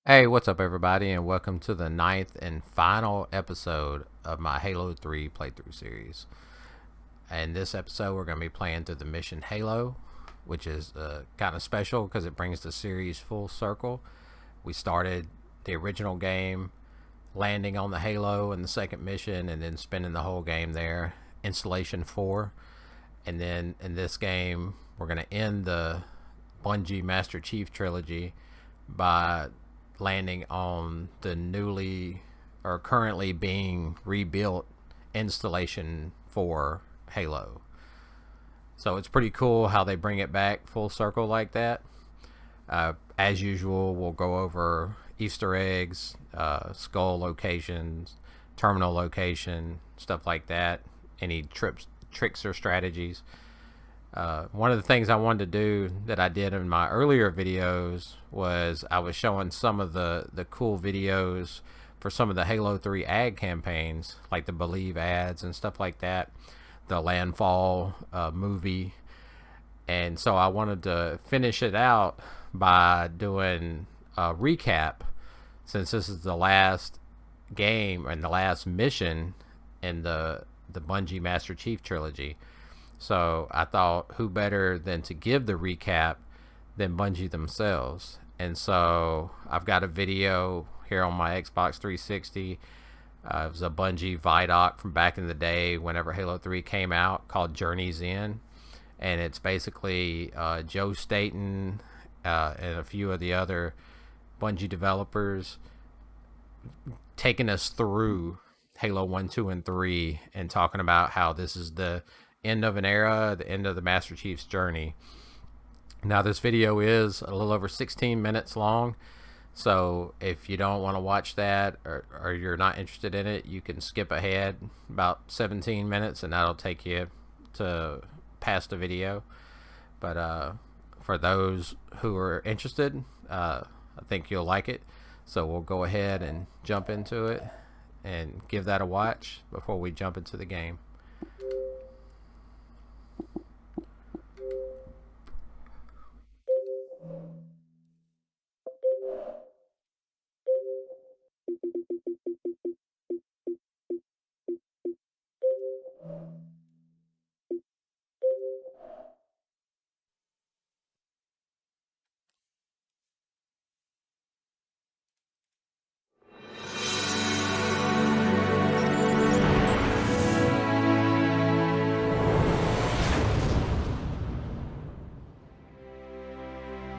Hey, what's up, everybody, and welcome to the ninth and final episode of my Halo 3 playthrough series. In this episode, we're going to be playing through the mission Halo, which is kind of special because it brings the series full circle. We started the original game landing on the Halo in the second mission and then spending the whole game there, Installation 4. And then in this game, we're going to end the Bungie Master Chief trilogy by landing on the newly or currently being rebuilt installation for Halo. So it's pretty cool how they bring it back full circle like that. As usual, we'll go over Easter eggs, skull locations, terminal location, stuff like that. Any tricks or strategies. One of the things I wanted to do that I did in my earlier videos was I was showing some of the cool videos for some of the Halo 3 ad campaigns, like the Believe ads and stuff like that, the Landfall movie. And so I wanted to finish it out by doing a recap, since this is the last game and the last mission in the Bungie Master Chief trilogy. So I thought, who better than to give the recap than Bungie themselves? And so I've got a video here on my Xbox 360. It was a Bungie Vidoc from back in the day whenever Halo 3 came out, called Journey's End. And it's basically Joe Staten and a few of the other Bungie developers taking us through Halo 1, 2, and 3 and talking about how this is the end of an era, the end of the Master Chief's journey. Now, this video is a little over 16 minutes long, so if you don't want to watch that or you're not interested in it, you can skip ahead about 17 minutes and that'll take you to past the video. But for those who are interested, I think you'll like it, so we'll go ahead and jump into it and give that a watch before we jump into the game.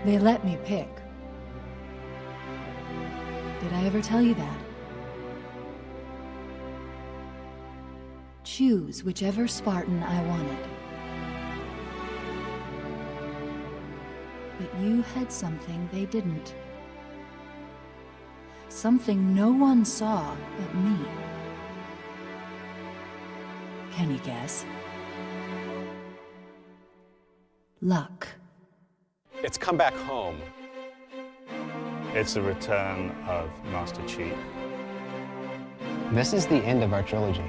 They let me pick. Did I ever tell you that? Choose whichever Spartan I wanted. But you had something they didn't. Something no one saw but me. Can you guess? Luck. It's come back home. It's the return of Master Chief. This is the end of our trilogy.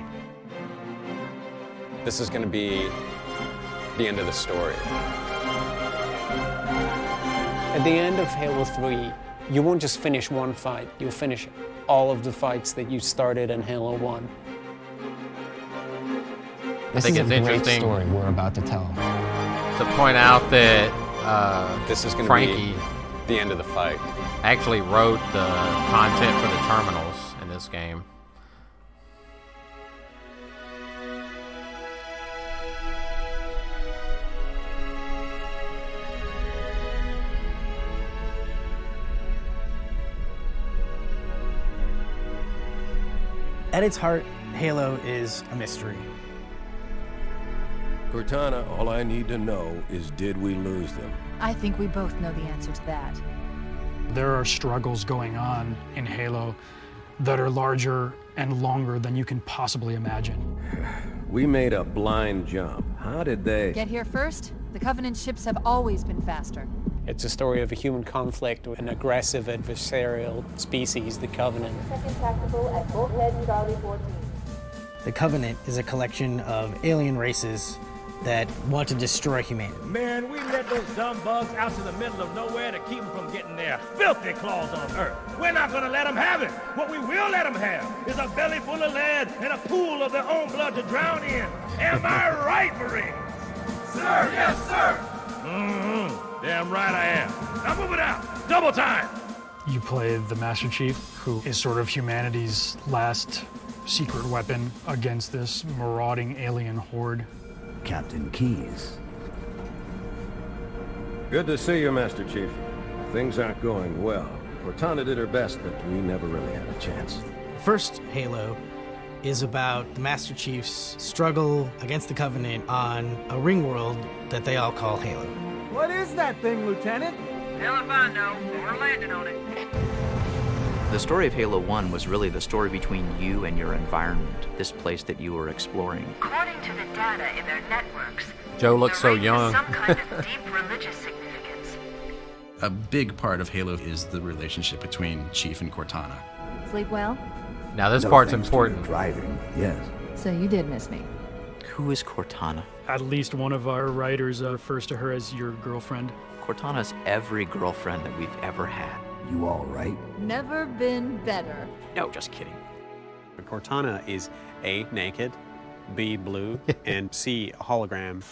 This is going to be the end of the story. At the end of Halo 3, you won't just finish one fight, you'll finish all of the fights that you started in Halo 1. This is a great story we're about to tell. To point out that This is going to Frankie be the end of the fight. actually wrote the content for the terminals in this game. At its heart, Halo is a mystery. Cortana, all I need to know is, did we lose them? I think we both know the answer to that. There are struggles going on in Halo that are larger and longer than you can possibly imagine. We made a blind jump. How did they? Get here first? The Covenant ships have always been faster. It's a story of a human conflict with an aggressive adversarial species, the Covenant. Second tactical at Bulkhead Charlie 14. The Covenant is a collection of alien races that want to destroy humanity. Man, we let those dumb bugs out to the middle of nowhere to keep them from getting their filthy claws on Earth. We're not gonna let them have it. What we will let them have is a belly full of lead and a pool of their own blood to drown in. Am I right, Marines? Sir, yes, sir. Damn right I am. Now move it out. Double time. You play the Master Chief, who is sort of humanity's last secret weapon against this marauding alien horde. Captain Keyes. Good to see you, Master Chief. Things aren't going well. Cortana did her best, but we never really had a chance. First Halo is about the Master Chief's struggle against the Covenant on a ring world that they all call Halo. What is that thing, Lieutenant? Hell if I know. We're landing on it. The story of Halo 1 was really the story between you and your environment, this place that you were exploring. According to the data in their networks, Joe looks so the ring has young. some kind of deep religious significance. A big part of Halo is the relationship between Chief and Cortana. Sleep well? Now this No part's thanks to important. your driving, yes. So you did miss me. Who is Cortana? At least one of our writers refers to her as your girlfriend. Cortana's every girlfriend that we've ever had. You all right? Never been better. No, just kidding. Cortana is A, naked, B, blue, and C, a hologram.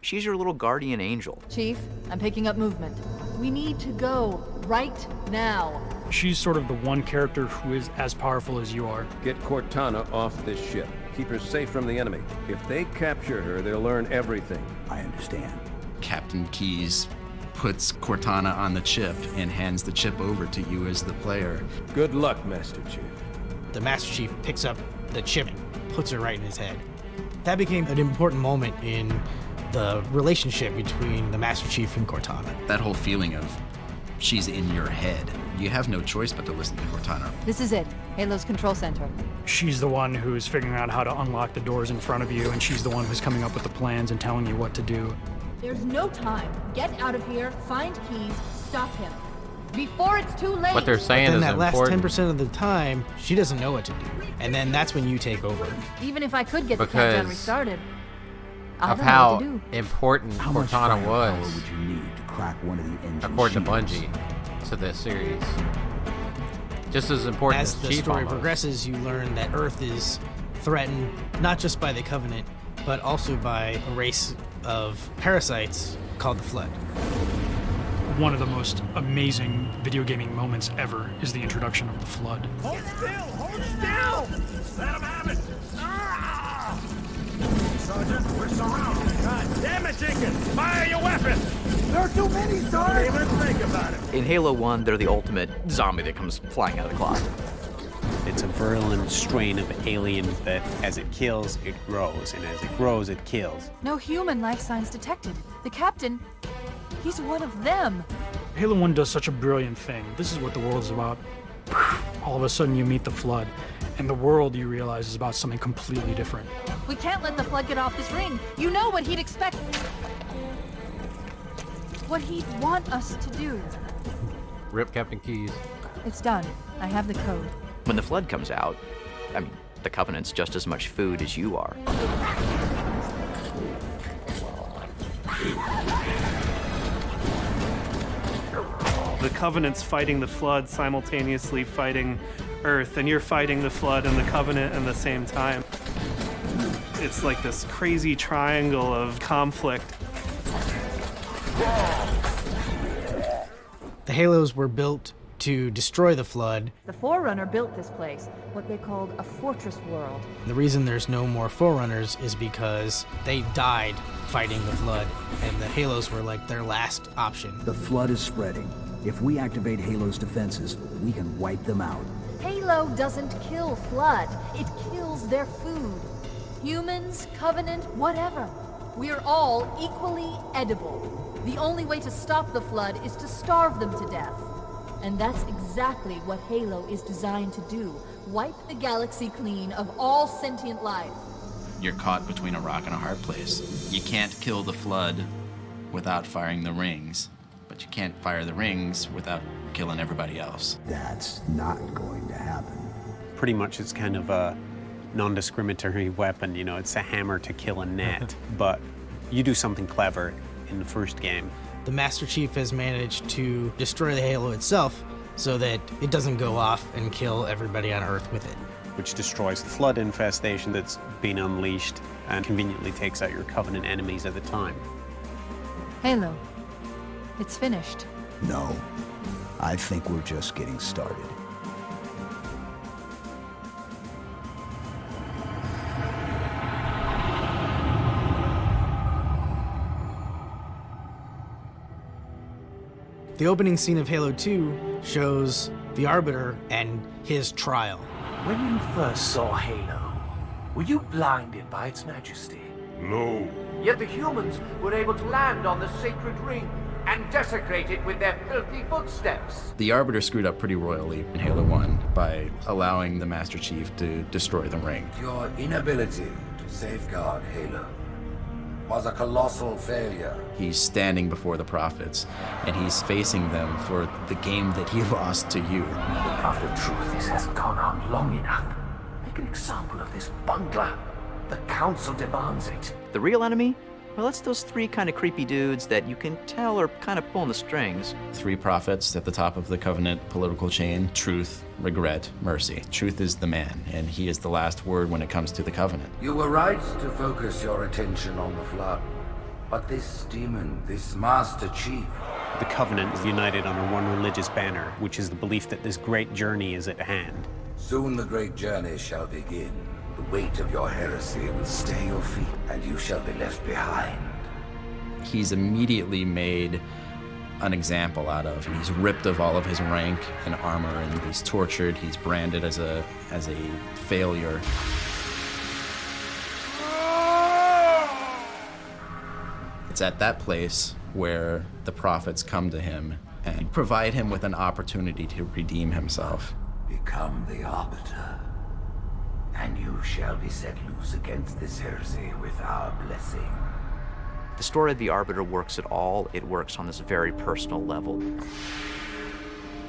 She's your little guardian angel. Chief, I'm picking up movement. We need to go right now. She's sort of the one character who is as powerful as you are. Get Cortana off this ship. Keep her safe from the enemy. If they capture her, they'll learn everything. I understand. Captain Keyes puts Cortana on the chip and hands the chip over to you as the player. Good luck, Master Chief. The Master Chief picks up the chip and puts it right in his head. That became an important moment in the relationship between the Master Chief and Cortana. That whole feeling of she's in your head. You have no choice but to listen to Cortana. This is it. Halo's control center. She's the one who's figuring out how to unlock the doors in front of you, and she's the one who's coming up with the plans and telling you what to do. There's no time. Get out of here, find Keyes, stop him. Before it's too late. What they're saying But then is that last important 10% of the time, she doesn't know what to do. And then that's when you take over. Even if I could get the countdown because restarted, I of don't know how what to do. important How much Cortana firepower was, would you need to crack one of the engine according to shields? Bungie, to this series. Just as important As as the Chief story almost. progresses, you learn that Earth is threatened not just by the Covenant, but also by a race of parasites called the Flood. One of the most amazing video gaming moments ever is the introduction of the Flood. Hold still! Hold still! Let him have it! Ah! Sergeant, we're surrounded. God damn it, Jenkins! Fire your weapon! There are too many, Don't sir! even think about it. In Halo 1, they're the ultimate zombie that comes flying out of the closet. It's a virulent strain of alien that as it kills, it grows, and as it grows, it kills. No human life signs detected. The captain, he's one of them. Halo 1 does such a brilliant thing. This is what the world is about. All of a sudden you meet the Flood, and the world, you realize, is about something completely different. We can't let the Flood get off this ring. You know what he'd expect. What he'd want us to do. Rip Captain Keyes. It's done. I have the code. When the Flood comes out, I mean, the Covenant's just as much food as you are. The Covenant's fighting the Flood, simultaneously fighting Earth, and you're fighting the Flood and the Covenant at the same time. It's like this crazy triangle of conflict. The Halos were built to destroy the Flood. The Forerunner built this place, what they called a fortress world. The reason there's no more Forerunners is because they died fighting the Flood, and the Halos were like their last option. The Flood is spreading. If we activate Halo's defenses, we can wipe them out. Halo doesn't kill Flood. It kills their food. Humans, Covenant, whatever. We're all equally edible. The only way to stop the Flood is to starve them to death. And that's exactly what Halo is designed to do. Wipe the galaxy clean of all sentient life. You're caught between a rock and a hard place. You can't kill the Flood without firing the rings, but you can't fire the rings without killing everybody else. That's not going to happen. Pretty much it's kind of a non-discriminatory weapon, you know, it's a hammer to kill a gnat. But You do something clever in the first game. The Master Chief has managed to destroy the Halo itself so that it doesn't go off and kill everybody on Earth with it. Which destroys the flood infestation that's been unleashed and conveniently takes out your Covenant enemies at the time. Halo, it's finished. No, I think we're just getting started. The opening scene of Halo 2 shows the Arbiter and his trial. When you first saw Halo, were you blinded by its majesty? No. Yet the humans were able to land on the sacred ring and desecrate it with their filthy footsteps. The Arbiter screwed up pretty royally in Halo 1 by allowing the Master Chief to destroy the ring. Your inability to safeguard Halo was a colossal failure. He's standing before the prophets, and he's facing them for the game that he lost to you. The Prophet of Truth, this hasn't gone on long enough. Make an example of this bungler. The Council demands it. The real enemy? Well, it's those three kind of creepy dudes that you can tell are kind of pulling the strings. 3 prophets at the top of the Covenant political chain: truth, regret, mercy. Truth is the man, and he is the last word when it comes to the Covenant. You were right to focus your attention on the Flood. But this demon, this Master Chief... The Covenant is united under one religious banner, which is the belief that this great journey is at hand. Soon the great journey shall begin. The weight of your heresy will stay your feet, and you shall be left behind. He's immediately made an example out of. He's ripped of all of his rank and armor, and he's tortured. He's branded as a failure. It's at that place where the prophets come to him and provide him with an opportunity to redeem himself. Become the Arbiter, and you shall be set loose against this heresy with our blessing. The story of the Arbiter works at all. It works on this very personal level.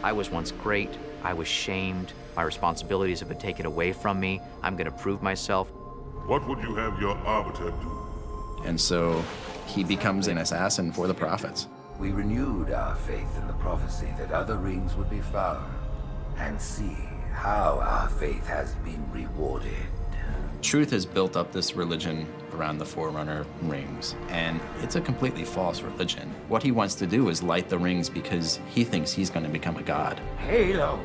I was once great. I was shamed. My responsibilities have been taken away from me. I'm going to prove myself. What would you have your Arbiter do? And so he becomes an assassin for the prophets. We renewed our faith in the prophecy that other rings would be found, and see how our faith has been rewarded. Truth has built up this religion around the Forerunner rings, and it's a completely false religion. What he wants to do is light the rings because he thinks he's going to become a god. Halo,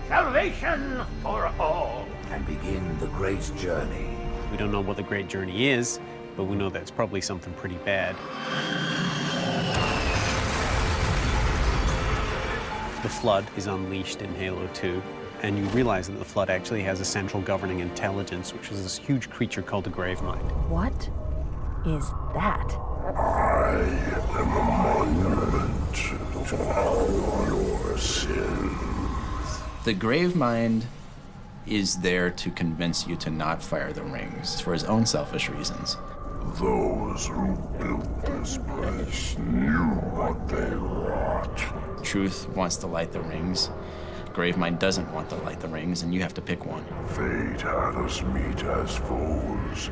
salvation for all. And begin the great journey. We don't know what the great journey is, but we know that it's probably something pretty bad. The Flood is unleashed in Halo 2, and you realize that the Flood actually has a central governing intelligence, which is this huge creature called the Gravemind. What is that? I am a monument to all your sins. The Gravemind is there to convince you to not fire the rings for his own selfish reasons. Those who built this place knew what they wrought. Truth wants to light the rings. Gravemind doesn't want to light the rings, and you have to pick one. Fate had us meet as foes,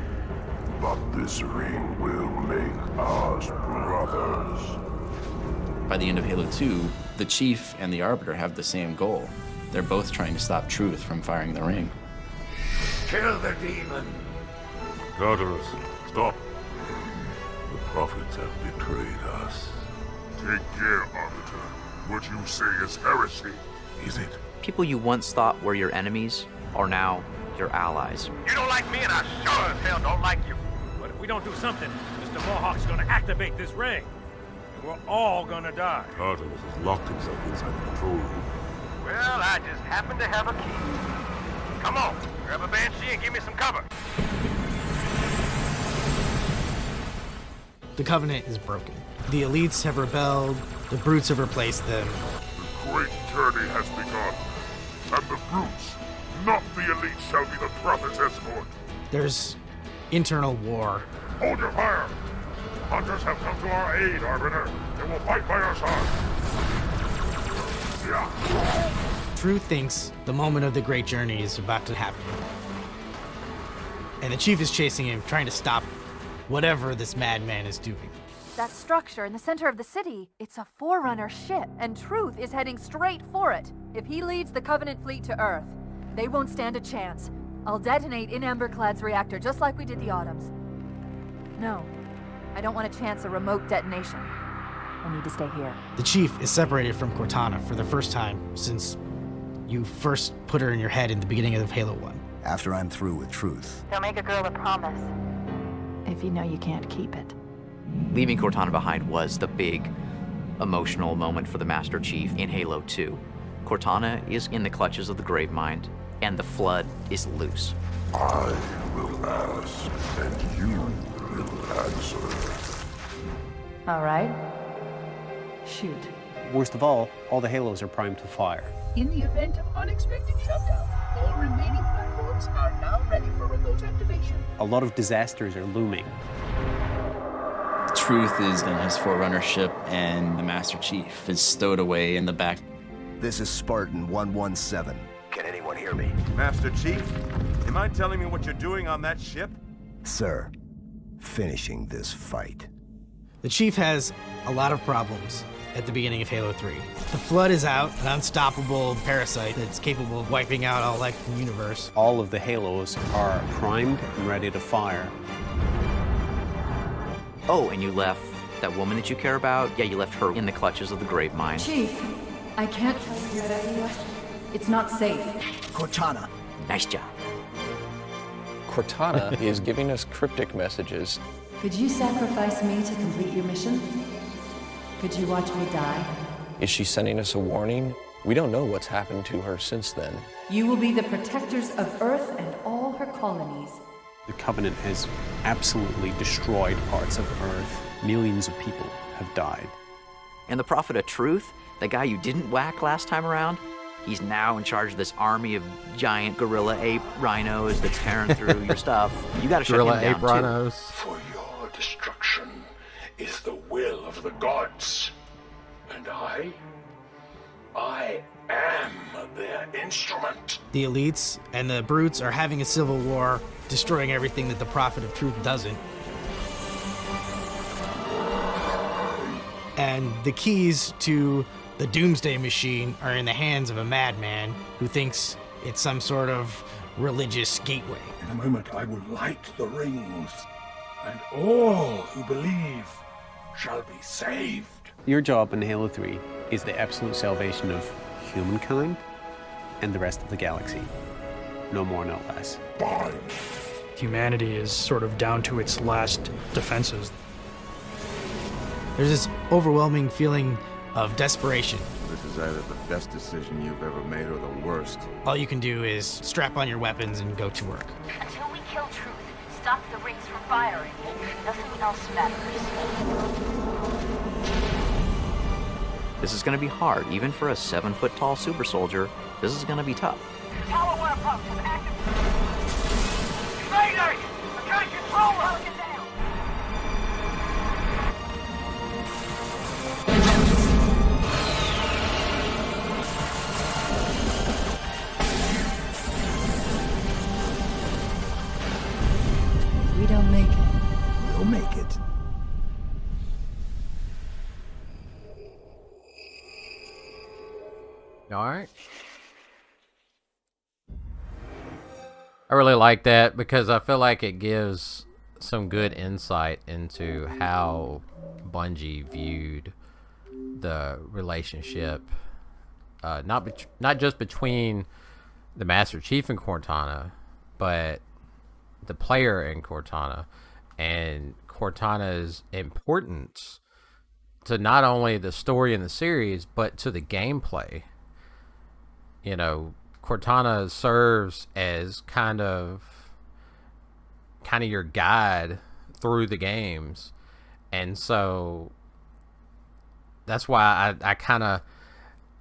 but this ring will make us brothers. By the end of Halo 2, the Chief and the Arbiter have the same goal. They're both trying to stop Truth from firing the ring. Kill the demon. Tartarus, stop. The prophets have betrayed us. Take care, Arbiter. What you say is heresy, is it? People you once thought were your enemies are now your allies. You don't like me, and I sure as hell don't like you. But if we don't do something, Mr. Mohawk's gonna activate this ring. And we're all gonna die. Tartarus has locked himself inside the control room. Well, I just happen to have a key. Come on, grab a Banshee and give me some cover. The Covenant is broken. The elites have rebelled, the brutes have replaced them. The great journey has begun, and the brutes, not the elite, shall be the prophet's escort. There's internal war. Hold your fire! Hunters have come to our aid, Arbiter. They will fight by our side. Truth thinks the moment of the great journey is about to happen. And the Chief is chasing him, trying to stop him. whatever this madman is doing. That structure in the center of the city, it's a Forerunner ship, and Truth is heading straight for it. If he leads the Covenant fleet to Earth, they won't stand a chance. I'll detonate in Emberclad's reactor just like we did the Autumn's. No, I don't want to chance a remote detonation. I need to stay here. The Chief is separated from Cortana for the first time since you first put her in your head in the beginning of Halo 1. After I'm through with Truth. Don't make a girl a promise if you know you can't keep it. Leaving Cortana behind was the big emotional moment for the Master Chief in Halo 2. Cortana is in the clutches of the Gravemind, and the Flood is loose. I will ask, and you will answer. All right. Shoot. Worst of all the Halos are primed to fire. In the event of unexpected shutdown, all remaining platforms are now ready for remote activation. A lot of disasters are looming. Truth is in his Forerunner ship, and the Master Chief is stowed away in the back. This is Spartan 117. Can anyone hear me? Master Chief, you mind telling me what you're doing on that ship? Sir, finishing this fight. The Chief has a lot of problems at the beginning of Halo 3. The Flood is out, an unstoppable parasite that's capable of wiping out all life in the universe. All of the Halos are primed and ready to fire. Oh, and you left that woman that you care about? Yeah, you left her in the clutches of the Gravemind. Chief, I can't hear that. It's not safe. Cortana. Nice job. Cortana is giving us cryptic messages. Could you sacrifice me to complete your mission? Could you watch me die? Is she sending us a warning? We don't know what's happened to her since then. You will be the protectors of Earth and all her colonies. The Covenant has absolutely destroyed parts of Earth. Millions of people have died. And the Prophet of Truth, the guy you didn't whack last time around, he's now in charge of this army of giant gorilla ape rhinos that's tearing through your stuff. You gotta shut him down, gorilla ape rhinos. For your destruction is the will of the gods. And I am their instrument. The elites and the brutes are having a civil war, destroying everything that the Prophet of Truth doesn't. And the keys to the Doomsday Machine are in the hands of a madman who thinks it's some sort of religious gateway. In a moment I will light the rings, and all who believe shall be saved. Your job in Halo 3 is the absolute salvation of humankind and the rest of the galaxy. No more, no less. Fine. Humanity is sort of down to its last defenses. There's this overwhelming feeling of desperation. This is either the best decision you've ever made or the worst. All you can do is strap on your weapons and go to work. Until we kill Truth, stop the rings from firing. Nothing else matters. This is gonna be hard. Even for a 7-foot-tall super soldier, this is gonna be tough. Tower 1 approach is active. Mayday! I got control of it! If we don't make it, We'll make it. All right. I really like that because I feel like it gives some good insight into how Bungie viewed the relationship, not just between the Master Chief and Cortana, but the player and Cortana, and Cortana's importance to not only the story in the series, but to the gameplay. You know, Cortana serves as kind of your guide through the games. And so that's why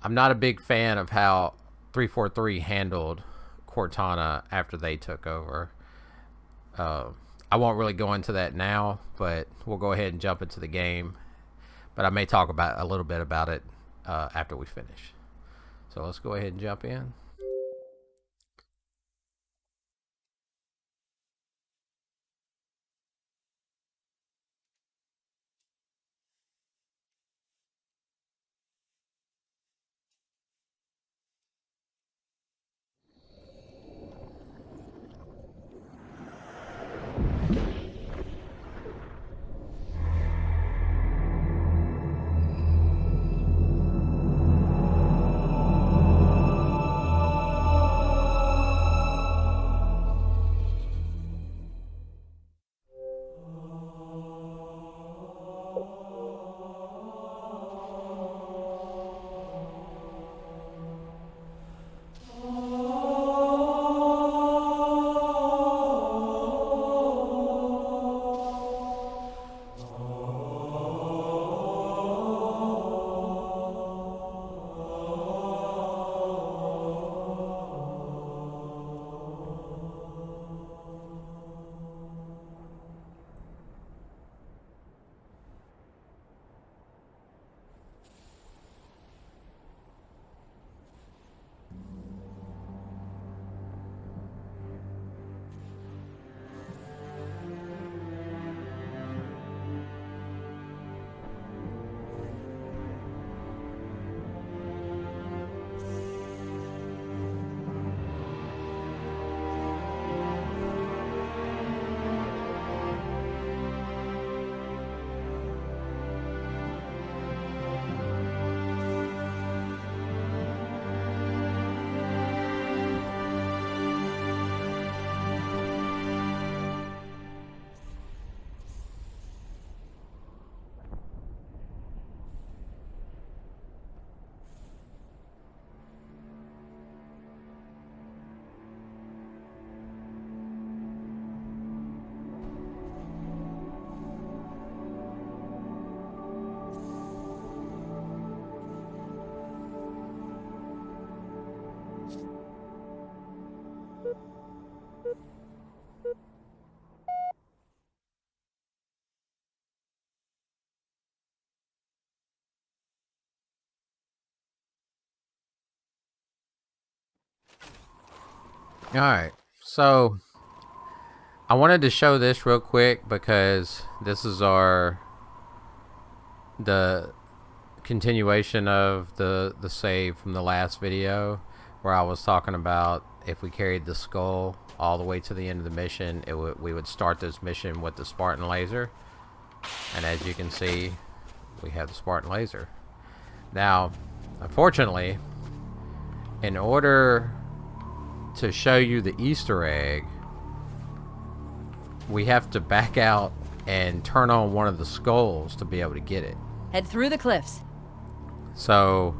I'm not a big fan of how 343 handled Cortana after they took over. I won't really go into that now, but we'll go ahead and jump into the game. But I may talk about a little bit about it after we finish. So let's go ahead and jump in. Alright, so I wanted to show this real quick because this is the continuation of the save from the last video where I was talking about if we carried the skull all the way to the end of the mission, we would start this mission with the Spartan laser. And as you can see, we have the Spartan laser. Now, unfortunately, in order to show you the Easter egg, we have to back out and turn on one of the skulls to be able to get it. Head through the cliffs. So,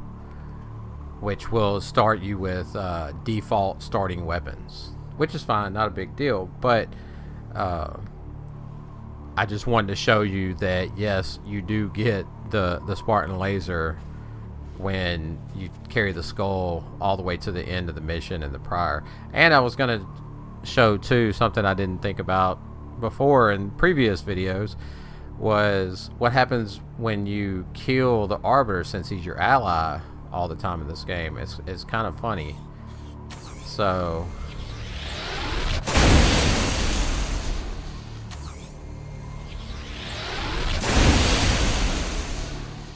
which will start you with default starting weapons, which is fine, not a big deal, but I just wanted to show you that yes, you do get the Spartan laser when you carry the skull all the way to the end of the mission in the prior. And I was going to show too something I didn't think about before in previous videos, was what happens when you kill the Arbiter, since he's your ally all the time in this game. It's kind of funny. So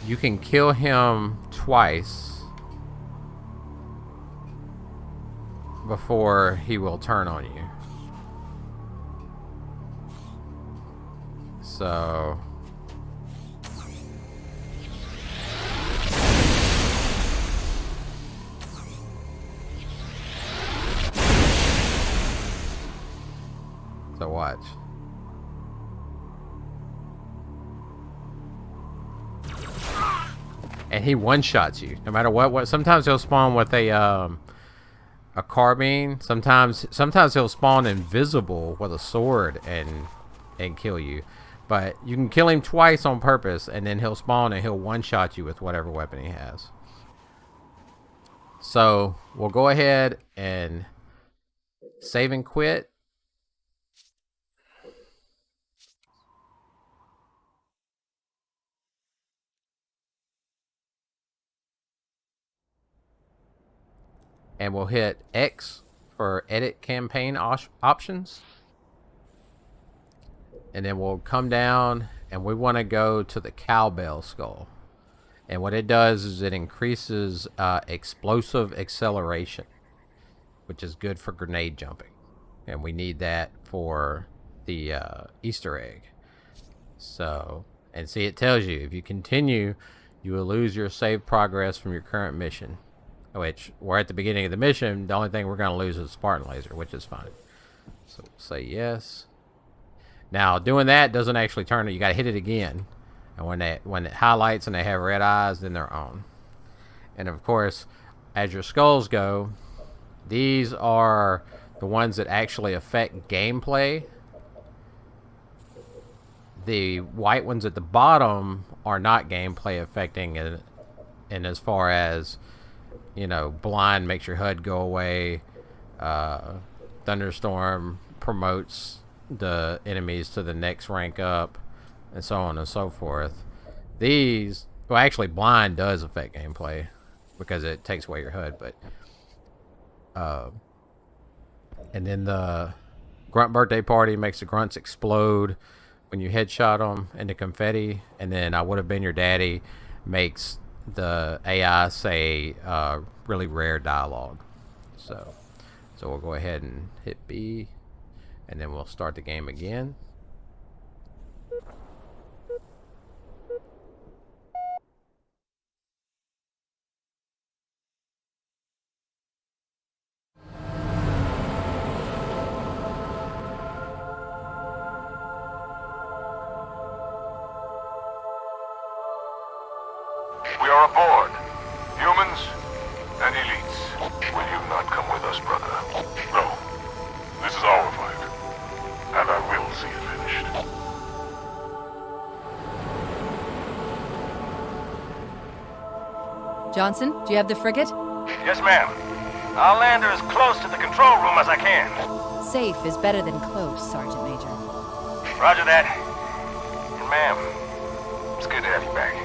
you can kill him twice before he will turn on you. So watch. And he one-shots you no matter what. Sometimes he'll spawn with a carbine. Sometimes he'll spawn invisible with a sword and kill you. But you can kill him twice on purpose, and then he'll spawn and he'll one-shot you with whatever weapon he has. So we'll go ahead and save and quit. And we'll hit X for edit campaign options. And then we'll come down and we want to go to the cowbell skull. And what it does is it increases explosive acceleration, which is good for grenade jumping. And we need that for the Easter egg. So, and see, it tells you if you continue, you will lose your save progress from your current mission. Which we're at the beginning of the mission. The only thing we're going to lose is Spartan laser, which is fine. So we'll say yes. Now doing that doesn't actually turn it. You got to hit it again, and when it highlights and they have red eyes, then they're on. And of course, as your skulls go, these are the ones that actually affect gameplay. The white ones at the bottom are not gameplay affecting, and as far as, you know, blind makes your HUD go away. Thunderstorm promotes the enemies to the next rank up, and so on and so forth. These, well, actually, blind does affect gameplay because it takes away your HUD, but and then the grunt birthday party makes the grunts explode when you headshot them into confetti, and then I would have been your daddy makes the AI say really rare dialogue. So we'll go ahead and hit B, and then we'll start the game again. We are aboard. Humans and elites. Will you not come with us, brother? No. This is our fight. And I will see it finished. Johnson, do you have the frigate? Yes, ma'am. I'll land her as close to the control room as I can. Safe is better than close, Sergeant Major. Roger that. And ma'am, it's good to have you back.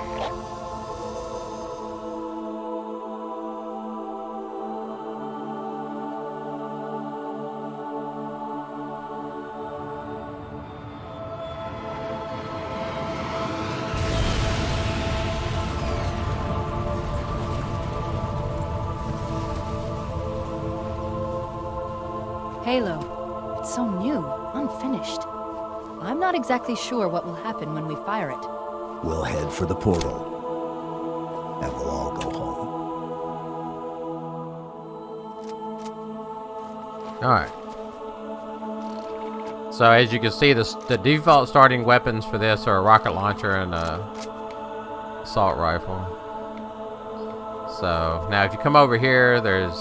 Halo. It's so new, unfinished. I'm not exactly sure what will happen when we fire it. We'll head for the portal. And we'll all go home. Alright. So as you can see, the default starting weapons for this are a rocket launcher and a assault rifle. So now if you come over here, there's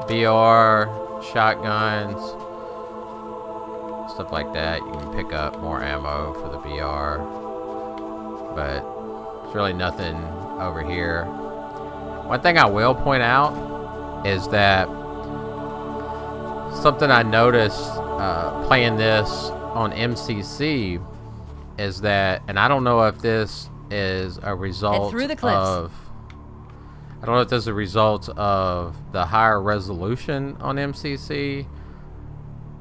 BR, shotguns, stuff like that. You can pick up more ammo for the BR, but there's really nothing over here. One thing I will point out is that something I noticed playing this on MCC is that, and I don't know if this is a result through the cliffs. I don't know if this is a result of the higher resolution on MCC,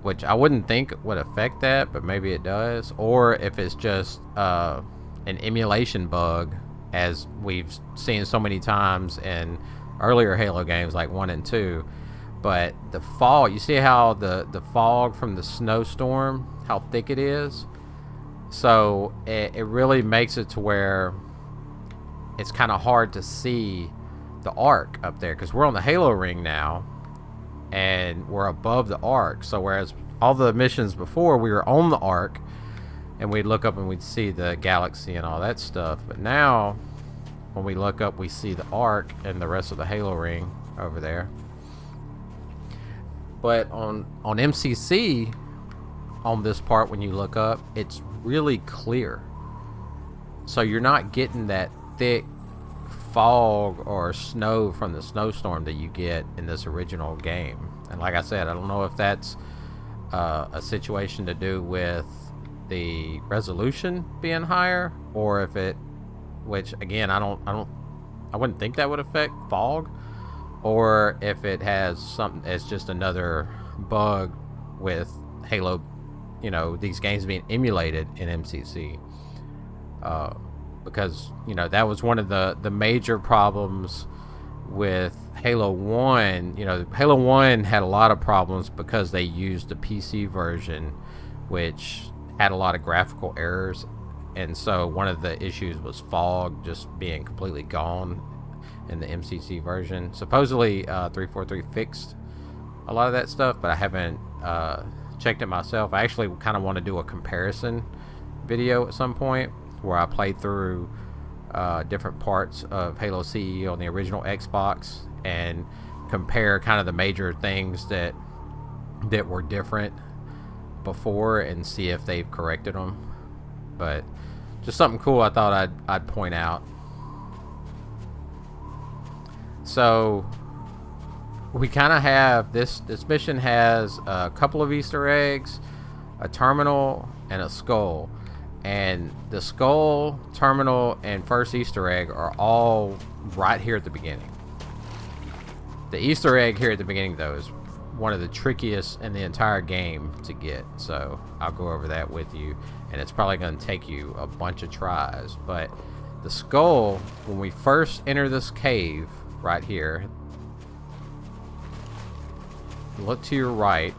which I wouldn't think would affect that, but maybe it does, or if it's just an emulation bug, as we've seen so many times in earlier Halo games like 1 and 2. But the fog, you see how the fog from the snowstorm, how thick it is? So it really makes it to where it's kind of hard to see the arc up there, because we're on the Halo ring now and we're above the arc. So whereas all the missions before, we were on the arc and we'd look up and we'd see the galaxy and all that stuff, but now when we look up, we see the arc and the rest of the Halo ring over there. But on MCC, on this part, when you look up, it's really clear. So you're not getting that thick fog or snow from the snowstorm that you get in this original game. And like I said, I don't know if that's a situation to do with the resolution being higher, or if it, which again, I wouldn't think that would affect fog, or if it has something, it's just another bug with Halo, you know, these games being emulated in MCC. Because, you know, that was one of the major problems with Halo 1. You know, Halo 1 had a lot of problems because they used the PC version, which had a lot of graphical errors. And so one of the issues was fog just being completely gone in the MCC version. Supposedly 343 fixed a lot of that stuff, but I haven't checked it myself. I actually kind of want to do a comparison video at some point where I played through different parts of Halo CE on the original Xbox and compare kind of the major things that were different before and see if they've corrected them. But just something cool I thought I'd point out. So we kind of have this mission has a couple of Easter eggs, a terminal, and a skull. And the skull, terminal, and first Easter egg are all right here at the beginning. The Easter egg here at the beginning, though, is one of the trickiest in the entire game to get. So I'll go over that with you, and it's probably going to take you a bunch of tries. But the skull, when we first enter this cave right here, look to your right.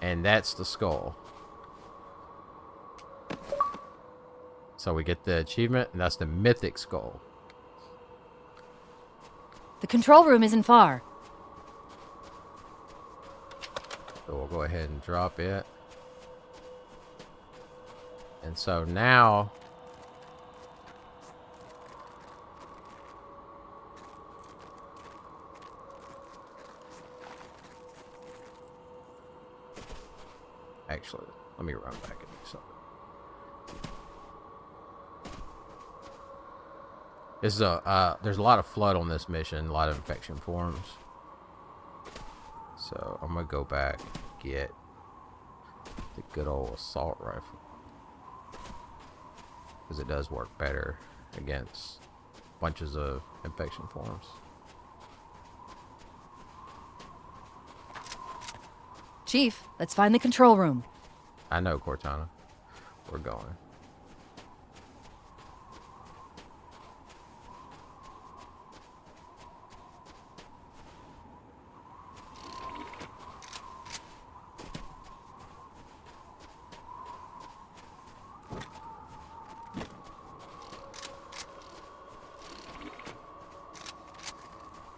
And that's the skull. So we get the achievement, and that's the mythic skull. The control room isn't far. So we'll go ahead and drop it. And so now actually, let me run back and do something. This is there's a lot of flood on this mission, a lot of infection forms. So I'm gonna go back and get the good old assault rifle, because it does work better against bunches of infection forms. Chief, let's find the control room. I know, Cortana. We're going.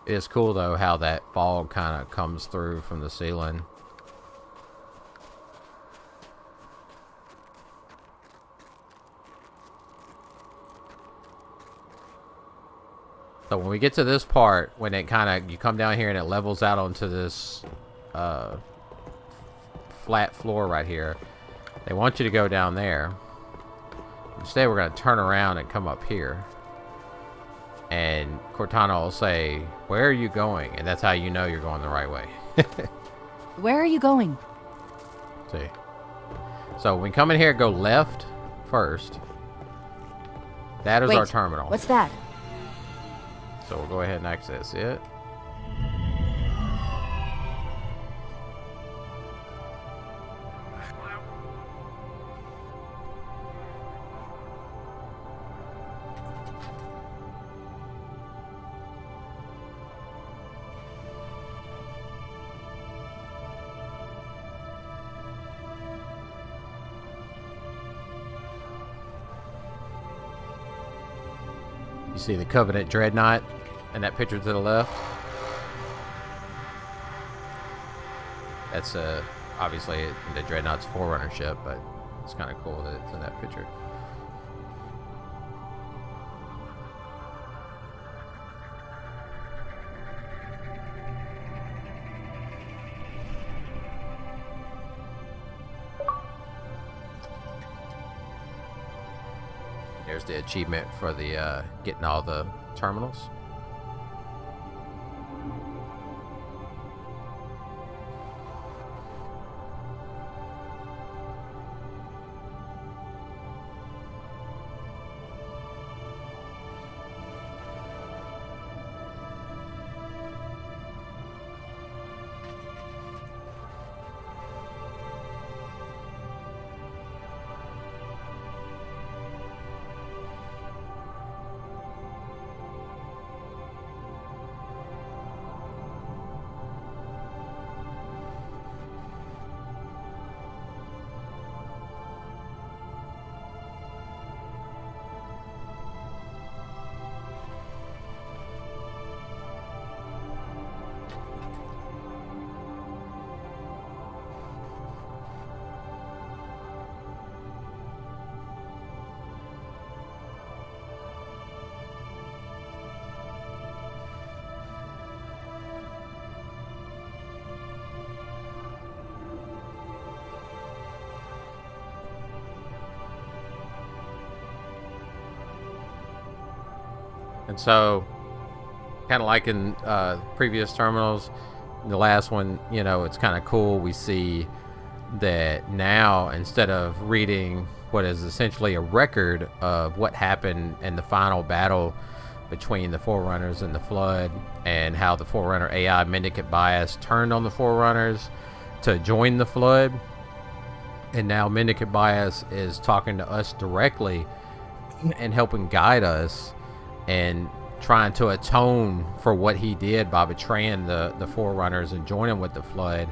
It's cool though how that fog kind of comes through from the ceiling. So when we get to this part, when it kind of, you come down here and it levels out onto this flat floor right here, they want you to go down there. Instead, we're going to turn around and come up here. And Cortana will say, "Where are you going?" And that's how you know you're going the right way. Where are you going? See. So when we come in here, go left first. That is Wait, our terminal. What's that? So we'll go ahead and access it. You see the Covenant Dreadnought in that picture to the left? That's obviously the Dreadnought's Forerunner ship, but it's kind of cool that it's in that picture. There's the achievement for the getting all the terminals. And so, kind of like in previous terminals, the last one, you know, it's kind of cool. We see that now, instead of reading what is essentially a record of what happened in the final battle between the Forerunners and the Flood, and how the Forerunner AI Mendicant Bias turned on the Forerunners to join the Flood, and now Mendicant Bias is talking to us directly and helping guide us and trying to atone for what he did by betraying the Forerunners and joining with the Flood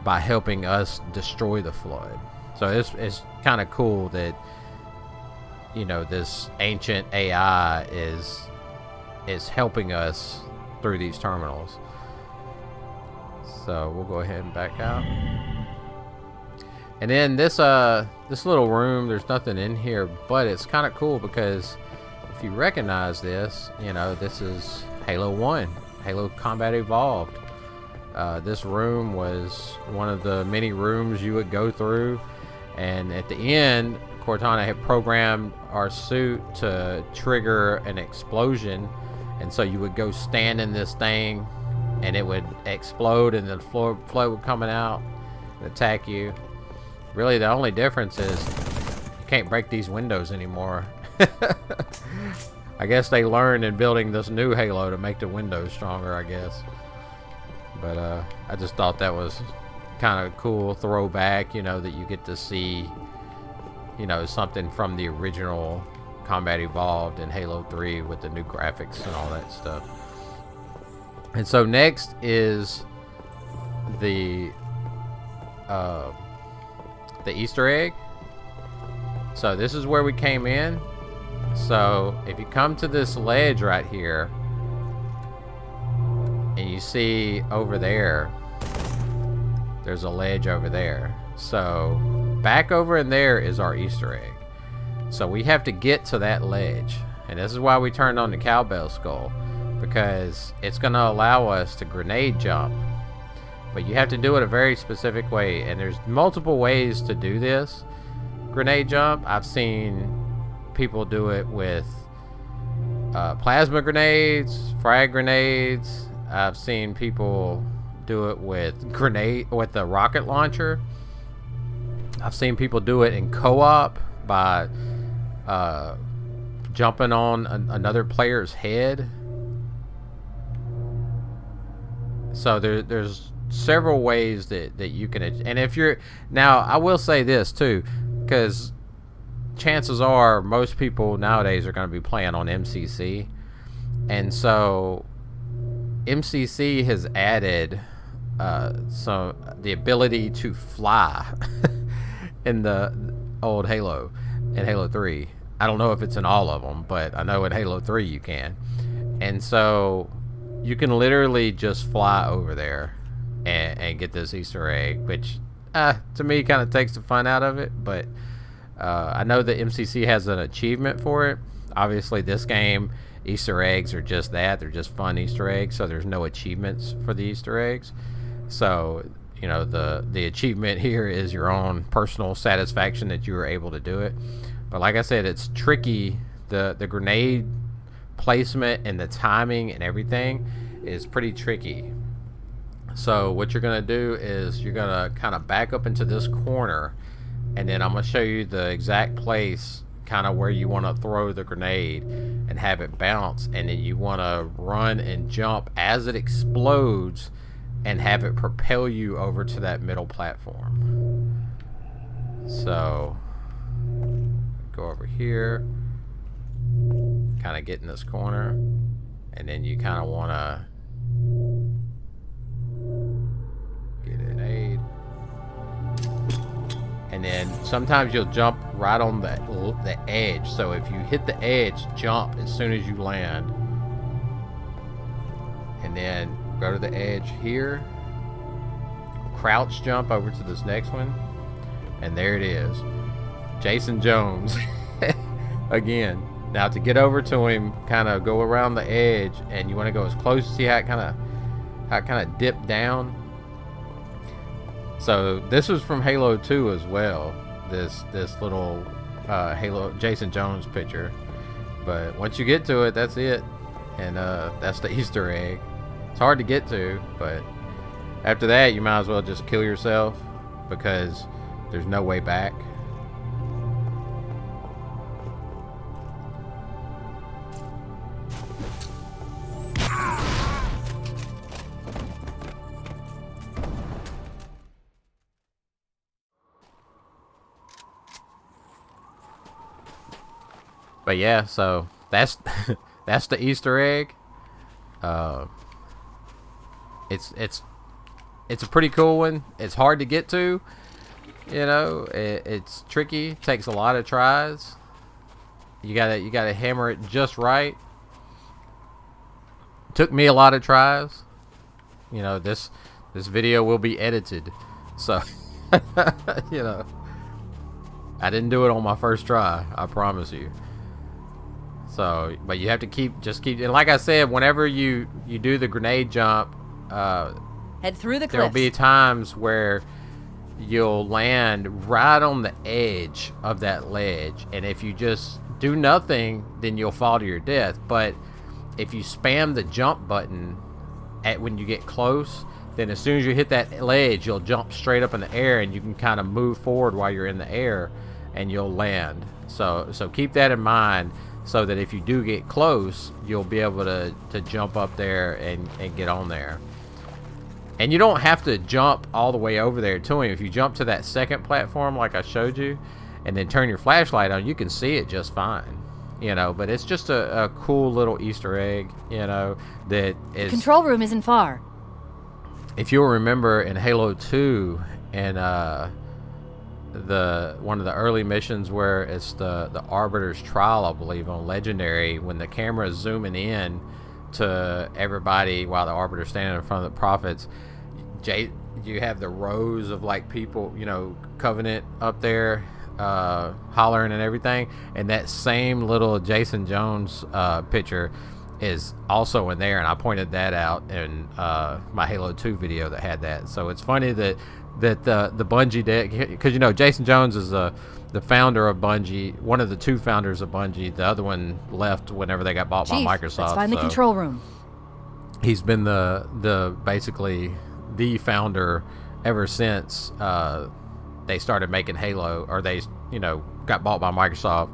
by helping us destroy the Flood. So it's kind of cool that, you know, this ancient AI is helping us through these terminals. So we'll go ahead and back out. And then this little room, there's nothing in here, but it's kind of cool because if you recognize this, you know, this is Halo 1, Halo Combat Evolved. This room was one of the many rooms you would go through, and at the end, Cortana had programmed our suit to trigger an explosion, and so you would go stand in this thing, and it would explode, and the flood would come out and attack you. Really, the only difference is you can't break these windows anymore. I guess they learned in building this new Halo to make the windows stronger, I guess. But I just thought that was kind of cool throwback, you know, that you get to see, you know, something from the original Combat Evolved in Halo 3 with the new graphics and all that stuff. And so next is the Easter egg. So this is where we came in. So if you come to this ledge right here, And you see over there, there's a ledge over there. So back over in there is our Easter egg. So we have to get to that ledge. And this is why we turned on the cowbell skull, because it's going to allow us to grenade jump. But you have to do it a very specific way, and there's multiple ways to do this grenade jump. I've seen people do it with plasma grenades, frag grenades. I've seen people do it with the rocket launcher. I've seen people do it in co-op by jumping on another player's head. So there's several ways that you can, and if you're, now I will say this too, because chances are most people nowadays are going to be playing on MCC, and so MCC has added the ability to fly in the old Halo, in Halo 3. I don't know if it's in all of them, but I know in Halo 3 you can, and so you can literally just fly over there and get this Easter egg, which to me kind of takes the fun out of it. But I know that MCC has an achievement for it. Obviously this game, Easter eggs are just that, they're just fun Easter eggs, so there's no achievements for the Easter eggs. So you know, the achievement here is your own personal satisfaction that you were able to do it. But like I said, it's tricky. The grenade placement and the timing and everything is pretty tricky. So what you're gonna do is you're gonna kind of back up into this corner, and then I'm gonna show you the exact place kind of where you want to throw the grenade and have it bounce, and then you want to run and jump as it explodes and have it propel you over to that middle platform. So go over here, kind of get in this corner, and then you kind of want to get an aid, and then sometimes you'll jump right on the edge. So if you hit the edge, jump as soon as you land, and then go to the edge here, crouch jump over to this next one, and there it is, Jason Jones again. Now to get over to him, kind of go around the edge, and you want to go as close. See how it kind of dipped down. So this was from Halo 2 as well, this little Halo Jason Jones picture. But once you get to it, that's it, and that's the Easter egg. It's hard to get to, but after that you might as well just kill yourself, because there's no way back. But yeah, so that's that's the Easter egg. It's a pretty cool one. It's hard to get to, you know. It's tricky. It takes a lot of tries. You gotta hammer it just right. Took me a lot of tries. You know, this video will be edited, so you know, I didn't do it on my first try, I promise you. So, but you have to keep, and like I said, whenever you do the grenade jump, head through the cliffs. There'll be times where you'll land right on the edge of that ledge, and if you just do nothing, then you'll fall to your death. But if you spam the jump button when you get close, then as soon as you hit that ledge, you'll jump straight up in the air, and you can kind of move forward while you're in the air, and you'll land. So keep that in mind, so that if you do get close, you'll be able to jump up there and get on there. And you don't have to jump all the way over there to him. If you jump to that second platform like I showed you, and then turn your flashlight on, you can see it just fine, you know. But it's just a cool little Easter egg, you know, that is... Control room isn't far. If you'll remember in Halo 2, and one of the early missions where it's the Arbiter's Trial, I believe, on Legendary, when the camera is zooming in to everybody while the Arbiter's standing in front of the prophets, you have the rows of like people, you know, Covenant up there hollering and everything, and that same little Jason Jones picture is also in there, and I pointed that out in my Halo 2 video that had that. So it's funny that the Bungie deck, because you know Jason Jones is the founder of Bungie, one of the two founders of Bungie. The other one left whenever they got bought by Microsoft. Let's find the control room. He's been the basically the founder ever since they started making Halo, or they, you know, got bought by Microsoft.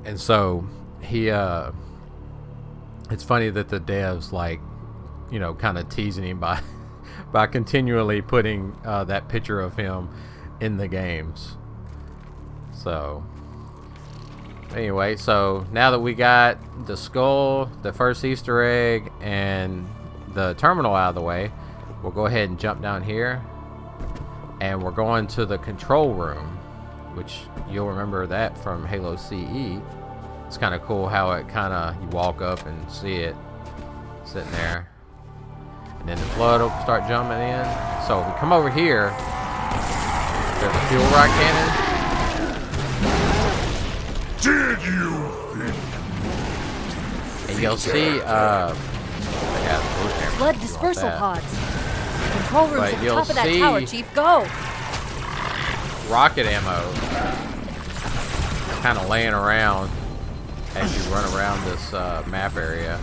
And so he it's funny that the devs, like, you know, kind of teasing him by continually putting that picture of him in the games. So anyway, so now that we got the skull, the first Easter egg, and the terminal out of the way, we'll go ahead and jump down here, and we're going to the control room, which you'll remember that from Halo CE. It's kind of cool how it kind of, you walk up and see it sitting there, and then the flood will start jumping in. So if we come over here, there's a fuel rod cannon. Did you think? And you'll see Flood dispersal pods. Control room's But at the you'll top of that see- tower, Chief. Go! rocket ammo kind of laying around as you run around this map area.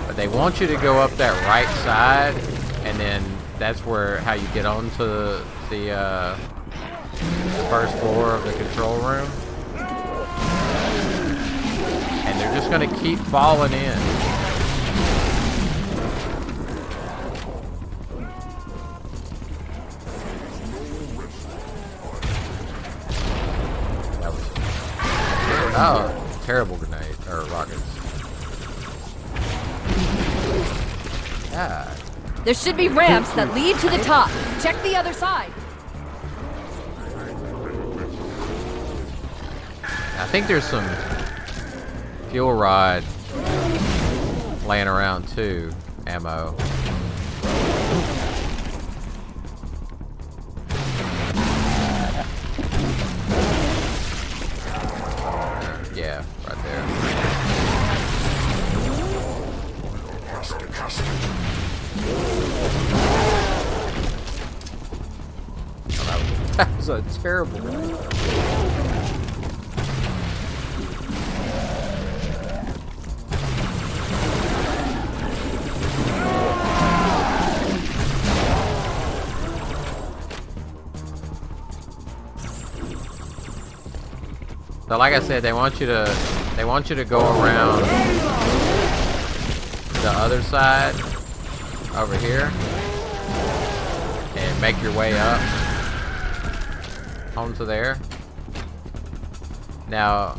But they want you to go up that right side, and then that's where how you get onto the first floor of the control room. And they're just going to keep falling in. That was, oh, terrible grenade, or rockets. God. There should be ramps that lead to the top. Check the other side. I think there's some fuel rod laying around too, ammo. Yeah, right there. Oh, that was a terrible one. So like I said, they want you to go around the other side over here and make your way up onto there. Now,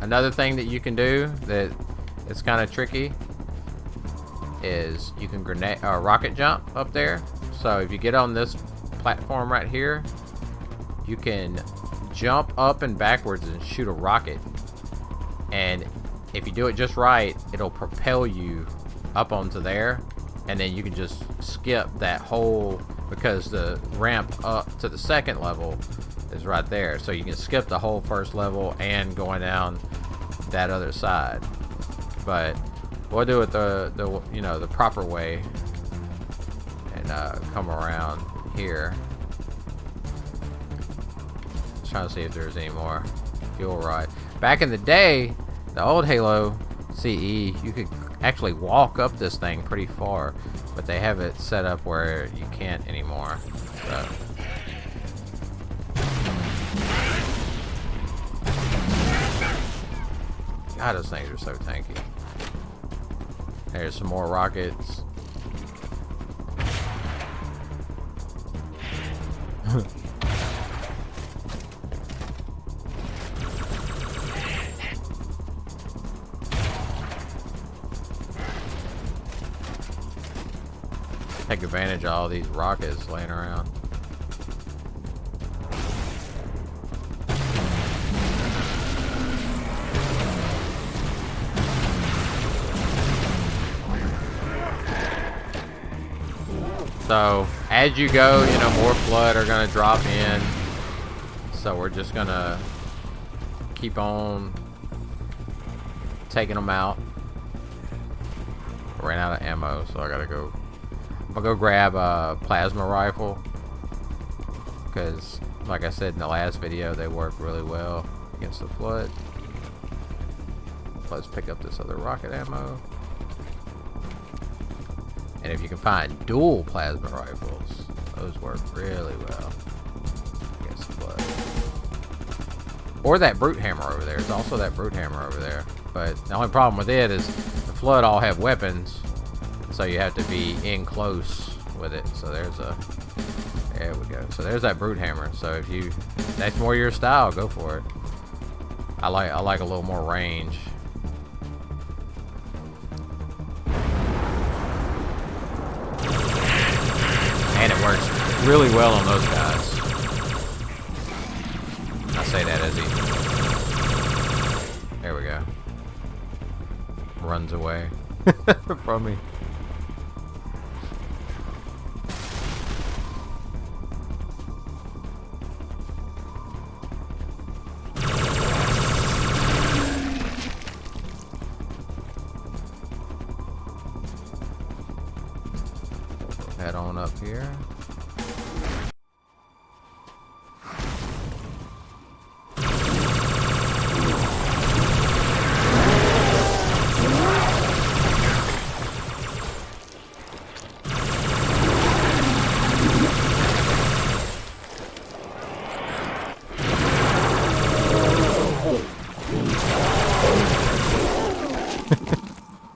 another thing that you can do that is kind of tricky is you can rocket jump up there. So if you get on this platform right here, you can jump up and backwards and shoot a rocket, and if you do it just right, it'll propel you up onto there, and then you can just skip that whole, because the ramp up to the second level is right there, so you can skip the whole first level and going down that other side. But we'll do it the you know, the proper way and come around here. Trying to see if there's any more fuel rod. Back in the day, the old Halo CE, you could actually walk up this thing pretty far, but they have it set up where you can't anymore. So. God, those things are so tanky. There's some more rockets. Take advantage of all these rockets laying around. So as you go, you know, more flood are gonna drop in. So we're just gonna keep on taking them out. Ran out of ammo, so I gotta go. I'm gonna go grab a plasma rifle because, like I said in the last video, they work really well against the flood. Let's pick up this other rocket ammo. And if you can find dual plasma rifles, those work really well against the flood. Or that brute hammer over there. There's also that brute hammer over there. But the only problem with it is the flood all have weapons, so you have to be in close with it. So there's a, there we go. So there's that brute hammer. So if you, that's more your style, go for it. I like a little more range. And it works really well on those guys. I say that as he, there we go. Runs away from me. Head on up here.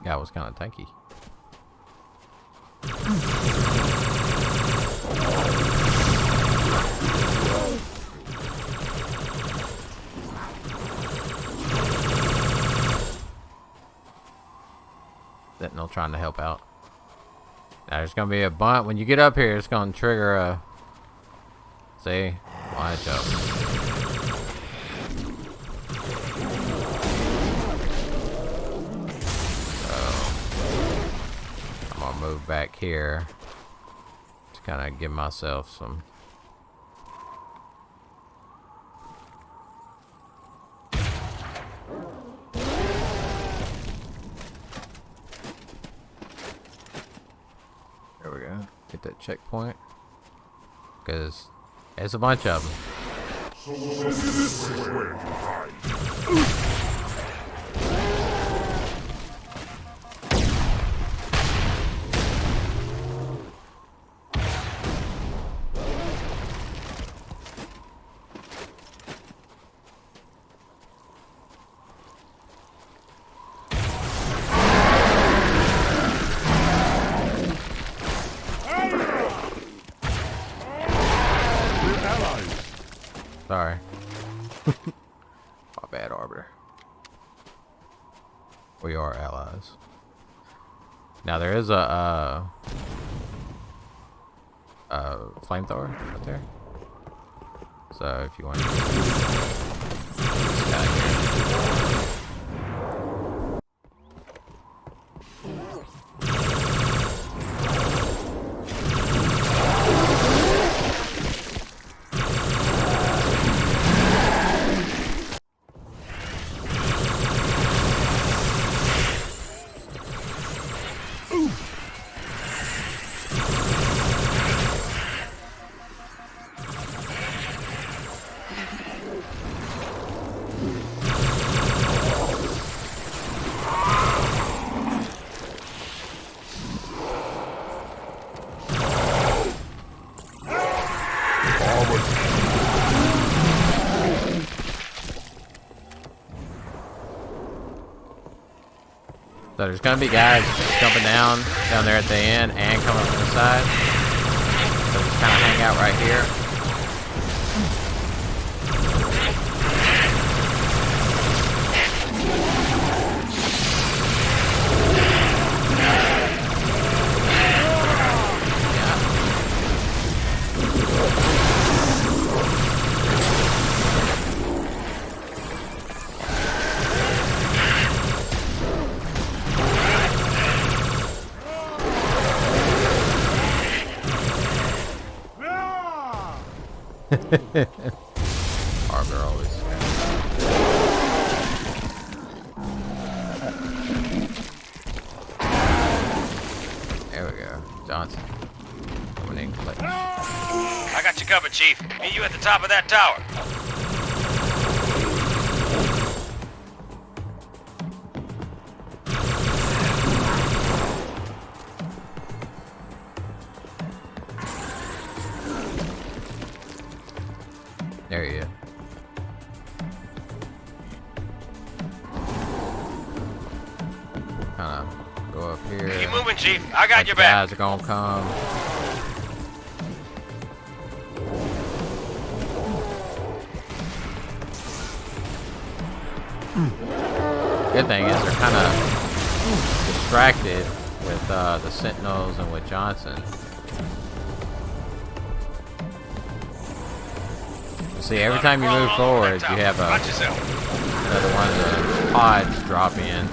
That was kind of tanky. Sentinel trying to help out. Now there's gonna be a bunt when you get up here. It's gonna trigger a. See, watch out. I'm gonna move back here to kind of give myself some. There we go. Get that checkpoint. Because there's a bunch of them. Sorry. My bad, Arbiter. We are allies. Now there is a flamethrower right there. So if you want to this guy here. So there's gonna be guys jumping down there at the end and coming from the side. So just kind of hang out right here. Arbiter always. There we go. Johnson. Coming in clutch. I got you covered, Chief. Meet you at the top of that tower. There you go. Kind of go up here. Keep moving, Chief. I got your back. Guys are gonna come. Good thing is they're kind of distracted with the Sentinels and with Johnson. See, every time you move forward, you have another one of the pods drop in.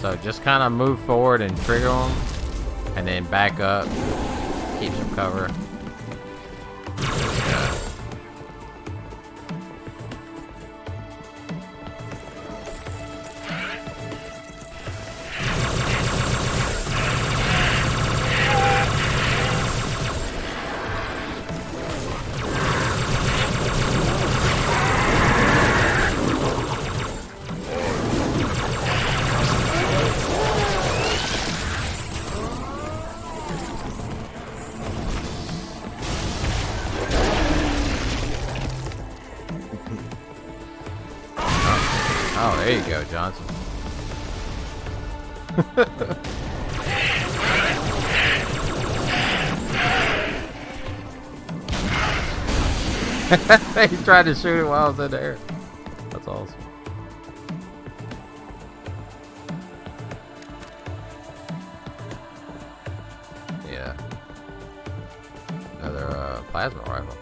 So just kind of move forward and trigger them, and then back up, keep some cover. Yeah. Oh, there you go, Johnson. He tried to shoot it while I was in the air. That's awesome. Yeah. Another plasma rifle.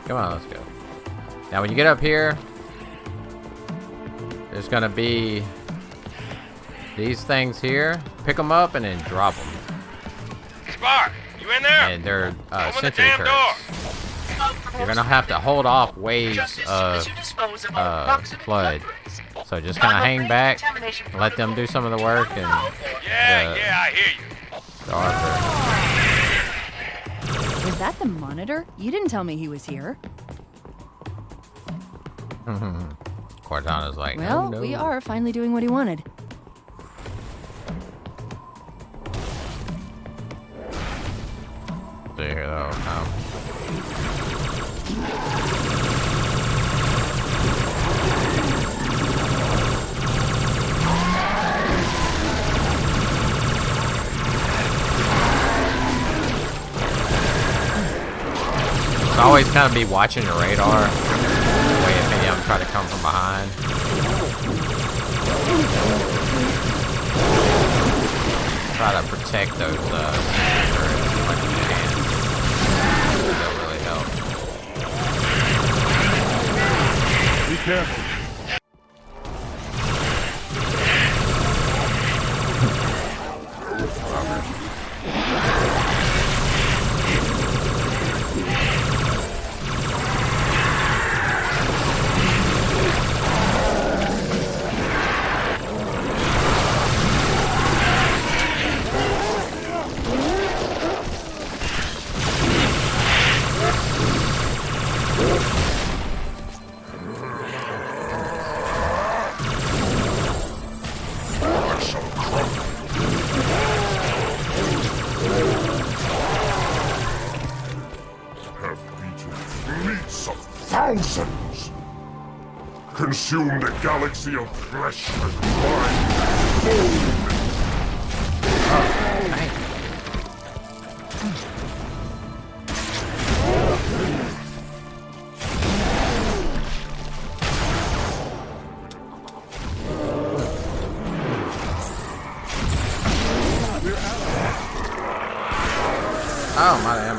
Come on, let's go. Now, when you get up here, there's gonna be these things here. Pick them up and then drop them. Spark, you in there? And they're Open the sentry damn turrets. door. You're gonna have to hold off waves of flood. So just kind of hang back, and let them do some of the work, and Yeah, I hear you. the Arbiter. Was that the Monitor? You didn't tell me he was here. Cortana's like, Well, oh, no. we are finally doing what he wanted. So here they'll come. Always kind of be watching the radar. Way if any of them try to come from behind. Try to protect those turrets as much as you can. That'll really help. Be careful. Thousands! Consumed a galaxy of flesh and blood. Oh, my damn.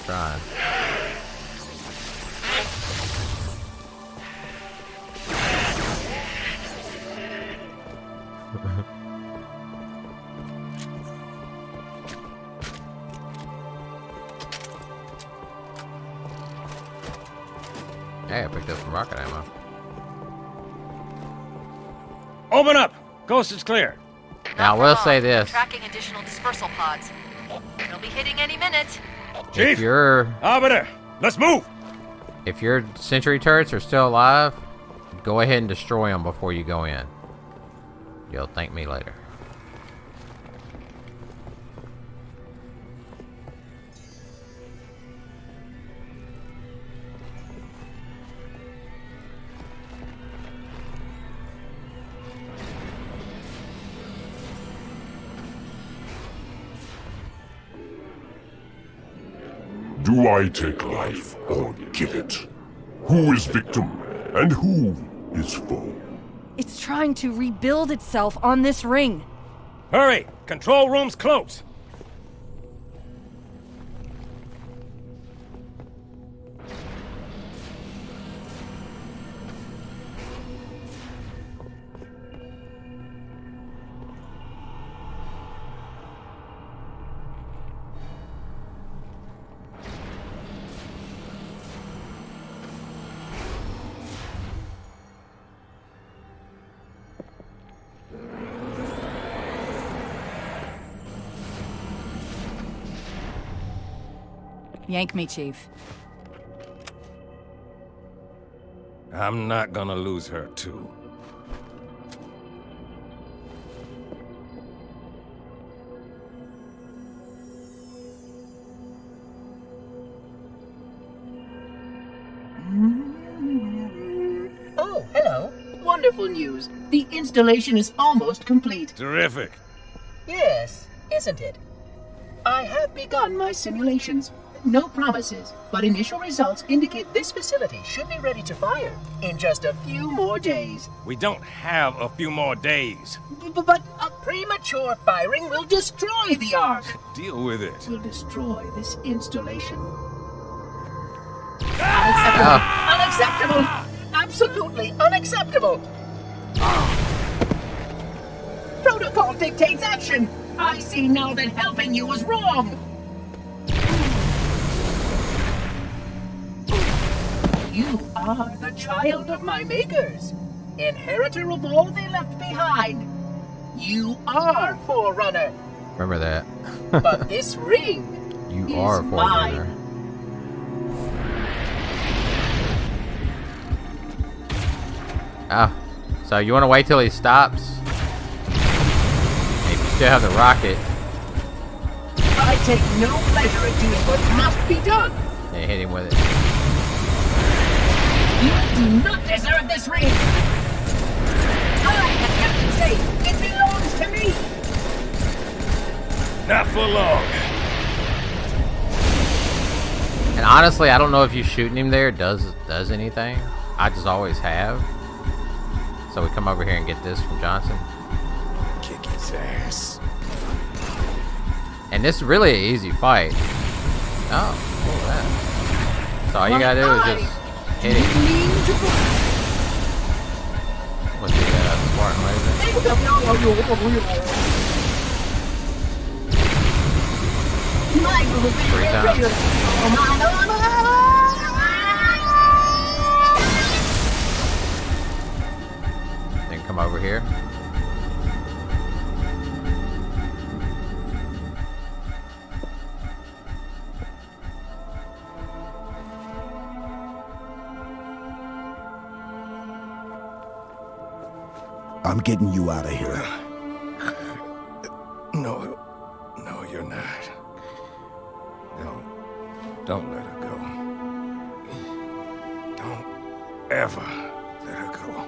Trying. Hey, I picked up some rocket ammo. Open up! Coast is clear. Now, we'll say this. Tracking additional dispersal pods. They'll be hitting any minute. Chief, If your Arbiter, let's move! if your sentry turrets are still alive, go ahead and destroy them before you go in. You'll thank me later. Do I take life or give it? Who is victim and who is foe? It's trying to rebuild itself on this ring. Hurry! Control room's close! Yank me, Chief. I'm not gonna lose her, too. Oh, hello. Wonderful news. The installation is almost complete. Terrific. Yes, isn't it? I have begun my simulations. No promises, but initial results indicate this facility should be ready to fire in just a few more days. We don't have a few more days. But a premature firing will destroy the Ark. Deal with it. Will destroy this installation. Ah. Unacceptable! Unacceptable! Absolutely unacceptable! Protocol dictates action! I see now that helping you was wrong! You are the child of my makers, inheritor of all they left behind. You are Forerunner. Remember that. But this ring You is are Forerunner. mine. Ah, so you want to wait till he stops? If you still have the rocket, I take no pleasure in doing what must be done. and hit him with it. You do not deserve this ring. I have kept it safe. It belongs to me. Not for long. And honestly, I don't know if you shooting him there does anything. I just always have. So we come over here and get this from Johnson. Kick his ass. And this is really an easy fight. Oh, look at that. So all you gotta do is just hit him with the Spartan laser. 3 times. Then come over here. I'm getting you out of here. No, you're not. Don't let her go. Don't ever let her go.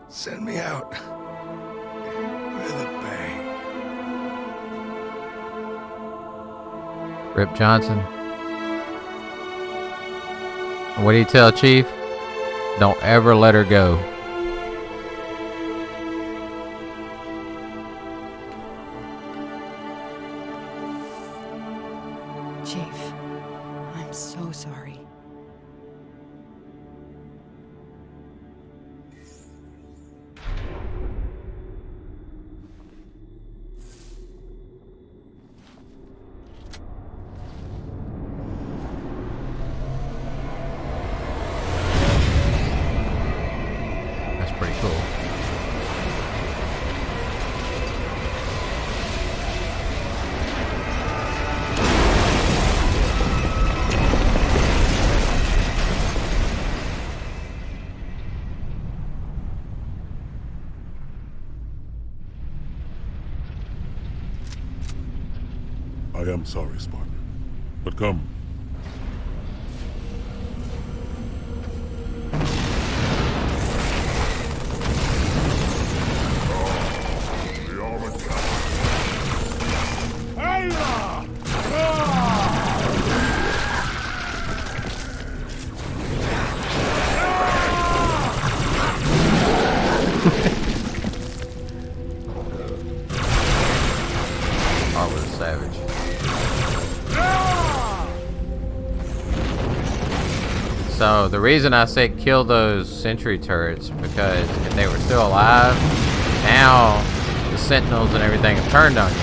Send me out with a bang. Rip Johnson. What do you tell Chief? Don't ever let her go. Chief, I'm so sorry. That's pretty cool. I am sorry, Spartan. But come. The armored Armor is savage. So the reason I said kill those sentry turrets, because if they were still alive, now the sentinels and everything have turned on you,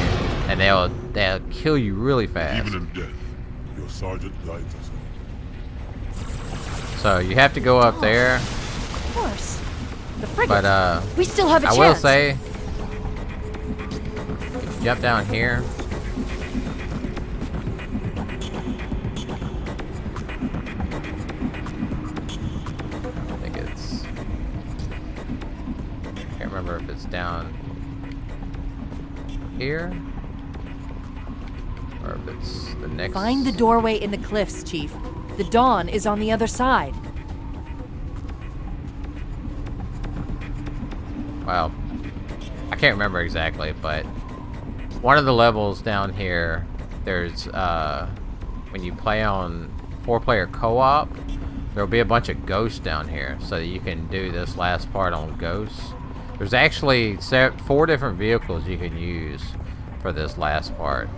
and they'll kill you really fast. Even in death, your sergeant guides us all. So you have to go up there. Of course. The frigate. But we still have a chance. I will say, jump down here. I think it's. Can't remember if it's down here or if it's the next. Find the doorway in the cliffs, Chief. The dawn is on the other side. Well, I can't remember exactly, but one of the levels down here, there's when you play on 4-player co-op, there'll be a bunch of ghosts down here, so that you can do this last part on ghosts. There's actually 4 different vehicles you can use for this last part.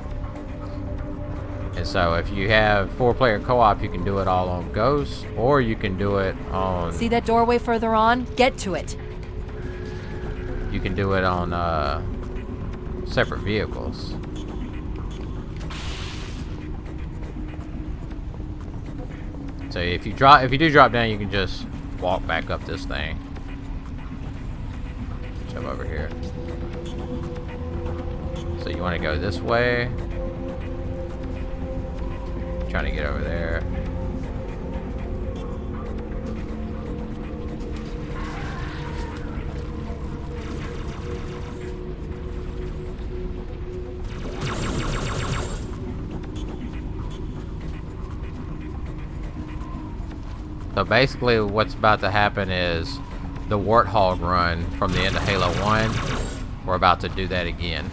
And so if you have 4-player co-op, you can do it all on ghosts, or you can do it on... See that doorway further on? Get to it. You can do it on separate vehicles. So if you do drop down, you can just walk back up this thing. Jump over here. So you want to go this way. Trying to get over there. So basically what's about to happen is the Warthog run from the end of Halo 1. We're about to do that again.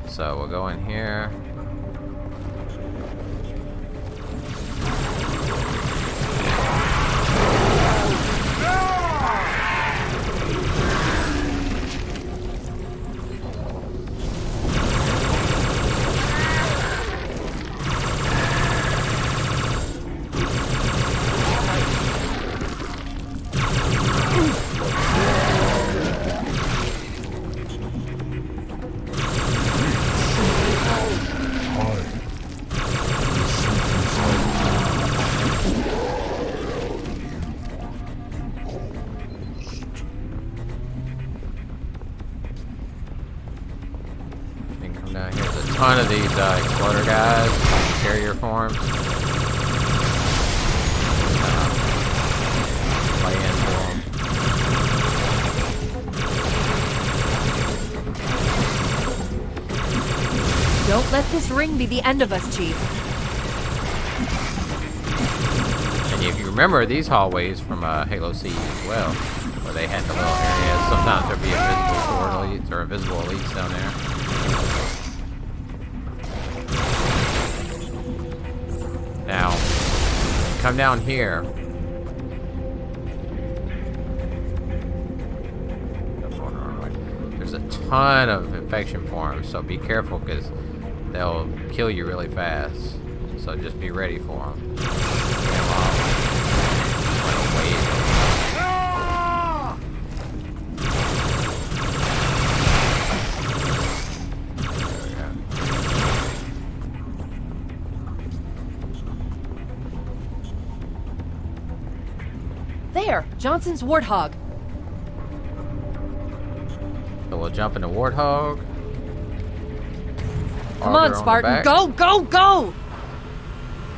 So we'll go in here. There's a ton of these exploder guys, carrier forms. Play into them. Don't let this ring be the end of us, Chief. And if you remember these hallways from Halo C as well, where they had the little areas, sometimes there'd be invisible sword elites or invisible elites down there. Now, come down here. There's there's a ton of infection forms, so be careful because they'll kill you really fast. So just be ready for them. There, Johnson's warthog. So we'll jump into warthog. Come on, Spartan, go, go, go!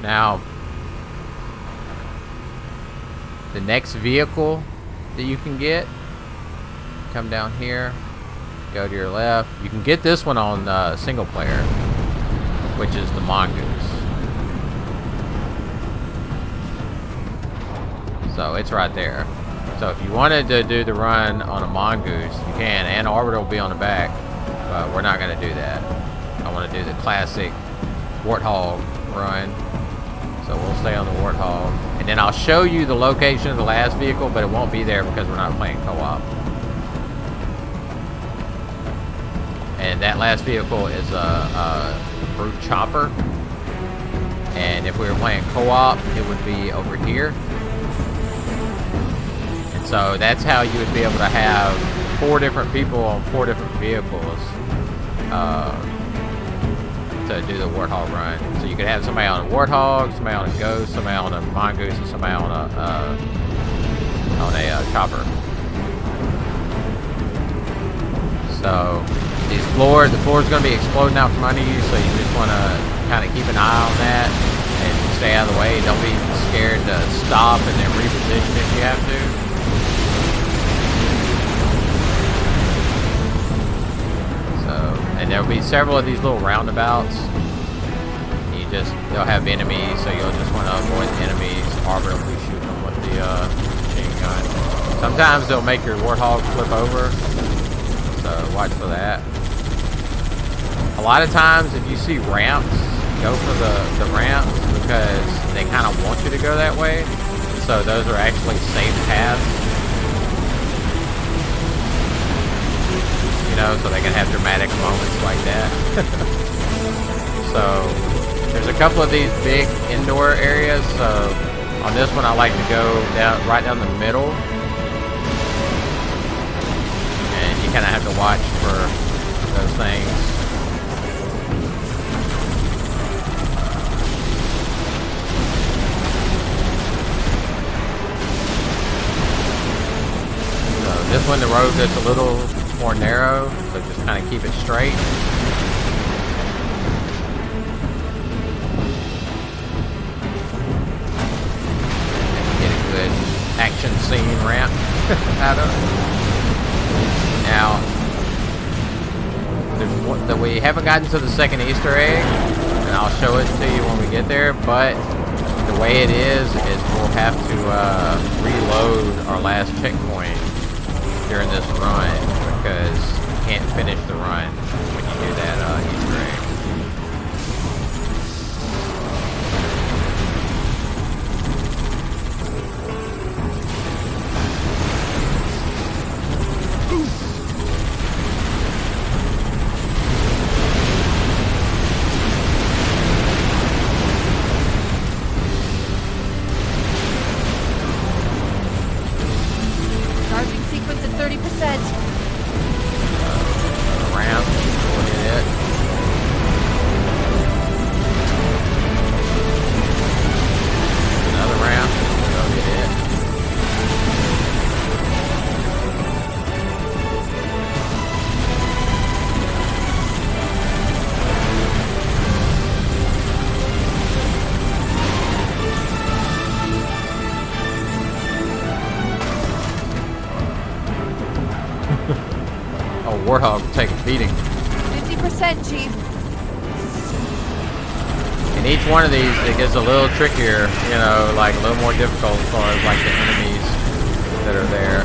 Now, the next vehicle that you can get, come down here, go to your left. You can get this one on single player, which is the Mongoose. So it's right there. So if you wanted to do the run on a Mongoose, you can, and Arbiter will be on the back, but we're not going to do that. I want to do the classic Warthog run. So we'll stay on the Warthog. And then I'll show you the location of the last vehicle, but it won't be there because we're not playing co-op. And that last vehicle is a brute chopper. And if we were playing co-op, it would be over here. And so that's how you would be able to have 4 different people on 4 different vehicles to do the Warthog run. So you could have somebody on a Warthog, somebody on a Ghost, somebody on a Mongoose, and somebody on a chopper. So the floor is going to be exploding out from under you, so you just want to kind of keep an eye on that and stay out of the way. Don't be scared to stop and then reposition if you have to. And there'll be several of these little roundabouts. They'll have enemies, so you'll just want to avoid the enemies. Arbiter will be shooting them with the machine gun. Sometimes they'll make your Warthog flip over, so watch for that. A lot of times, if you see ramps, go for the ramps because they kind of want you to go that way. So those are actually safe paths. You know, so they can have dramatic moments like that. So there's a couple of these big indoor areas. So on this one, I like to go right down the middle, and you kind of have to watch for those things. So this one, the road gets a little more narrow, so just kind of keep it straight. And get a good action scene ramp out of it. Now, we haven't gotten to the second Easter egg, and I'll show it to you when we get there, but the way it is we'll have to reload our last checkpoint during this run, because you can't finish the run when you do that Easter egg. Charging sequence at 30%. Ramp, we'll hit it. Another ramp, we'll hit it. Oh, Warthog will take a beating. 50%, Chief. And each one of these, it gets a little trickier, you know, like a little more difficult as far as like the enemies that are there.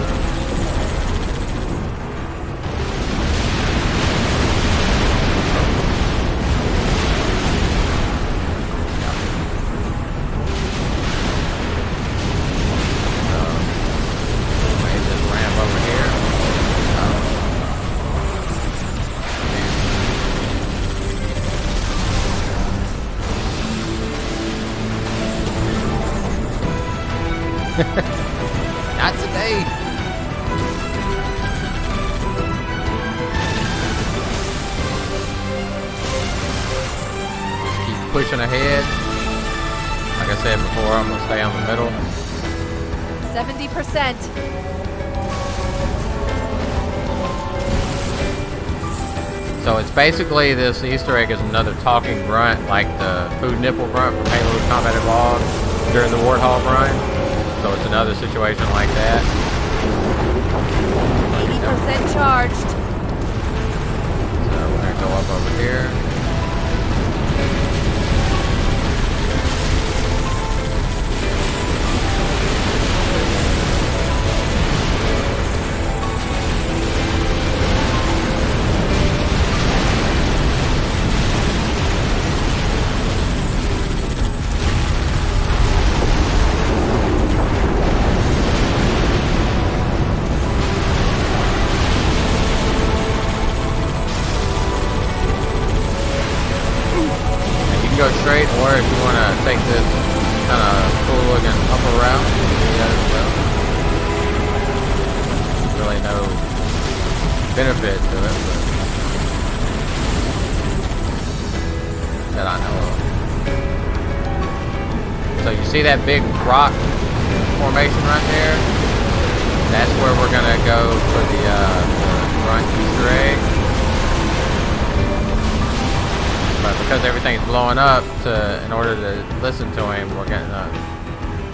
So, hit this ramp over here. Not today. Keep pushing ahead. Like I said before, I'm gonna stay on the middle. 70%. So it's basically this Easter egg is another talking grunt, like the food nipple grunt from Halo Combat Evolved during the Warthog run. So it's another situation like that. 80% charged. So we're gonna go up over here. Go straight, or if you want to take this kind of cool looking upper route, you can do that as well. There's really no benefit to it, but that I know of. So you see that big rock formation right there? That's where we're gonna go for the grunt Easter egg. But because everything's blowing up, in order to listen to him, we're gonna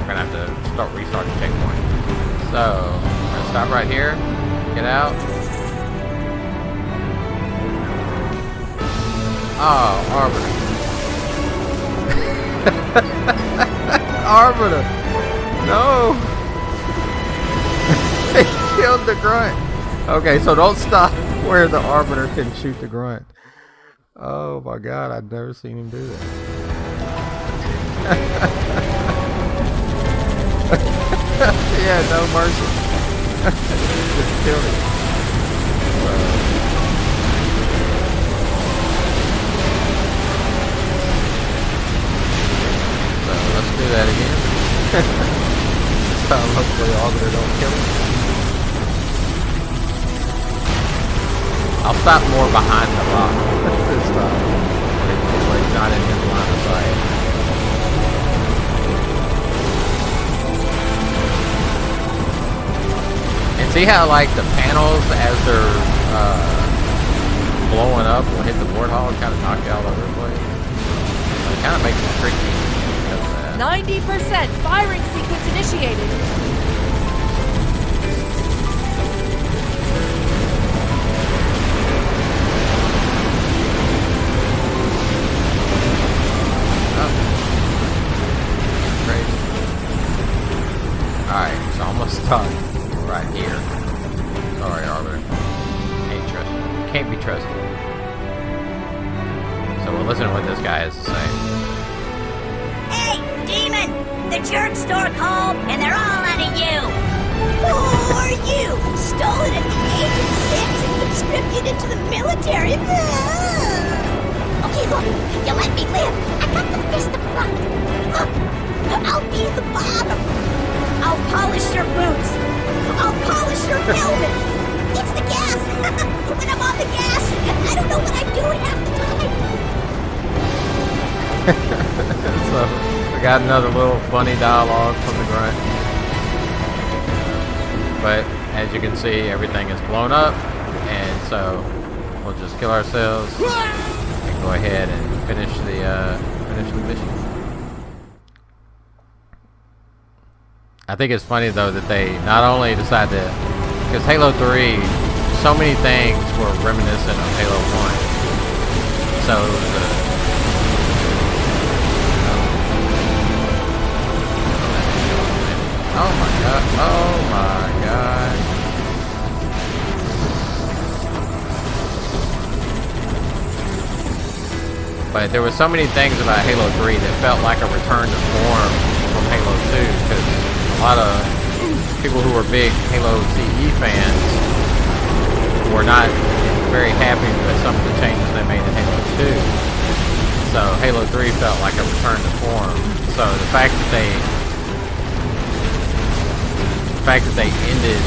have to restart the checkpoint. So we're gonna stop right here, get out. Oh, Arbiter. Arbiter! No! They killed the grunt. Okay, so don't stop where the Arbiter can shoot the grunt. Oh my god, I've never seen him do that. Yeah, no mercy. Just killed him. So let's do that again. This time hopefully Arbiter don't kill him. I'll stop more behind the rock this time. It's like not in his line of sight. And see how like the panels as they're blowing up will hit the Warthog, kind of knock you all over the place. So it kind of makes it tricky because of that. 90% firing sequence initiated. Alright, so I'm gonna start right here. Sorry, Arbiter. Can't trust you. Can't be trusted. So we'll listen to what this guy has to say. Hey, demon! The jerk store called, and they're all out of you! Who are you? Stolen at the age of 6 and conscripted into the military? Okay, look, you let me live. I got the fist of front. Look, I'll be the bottom. I'll polish your boots. I'll polish your helmet. It's the gas. When I'm on the gas, I don't know what I'm doing half the time. So we got another little funny dialogue from the grunt. But as you can see, everything is blown up, and so we'll just kill ourselves and go ahead and finish the mission. I think it's funny though that they not only decide to, because Halo 3, so many things were reminiscent of Halo 1. So oh my god! Oh my god! But there were so many things about Halo 3 that felt like a return to form from Halo 2, because a lot of people who were big Halo CE fans were not very happy with some of the changes they made in Halo 2. So Halo 3 felt like a return to form. So the fact that they the fact that they ended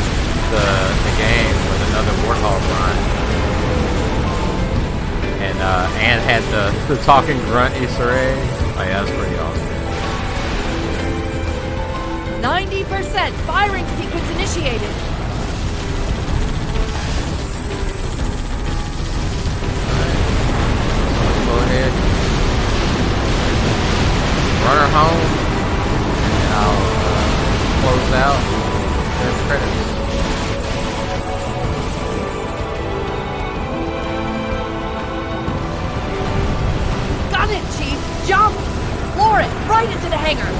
the game with another Warthog run. And Anne had the talking grunt Easter egg. Oh yeah, that's pretty awesome. 90% firing sequence initiated. Go ahead. Run her home. And I'll close out. There's credits. Got it, Chief! Jump! Floor it! Right into the hangar!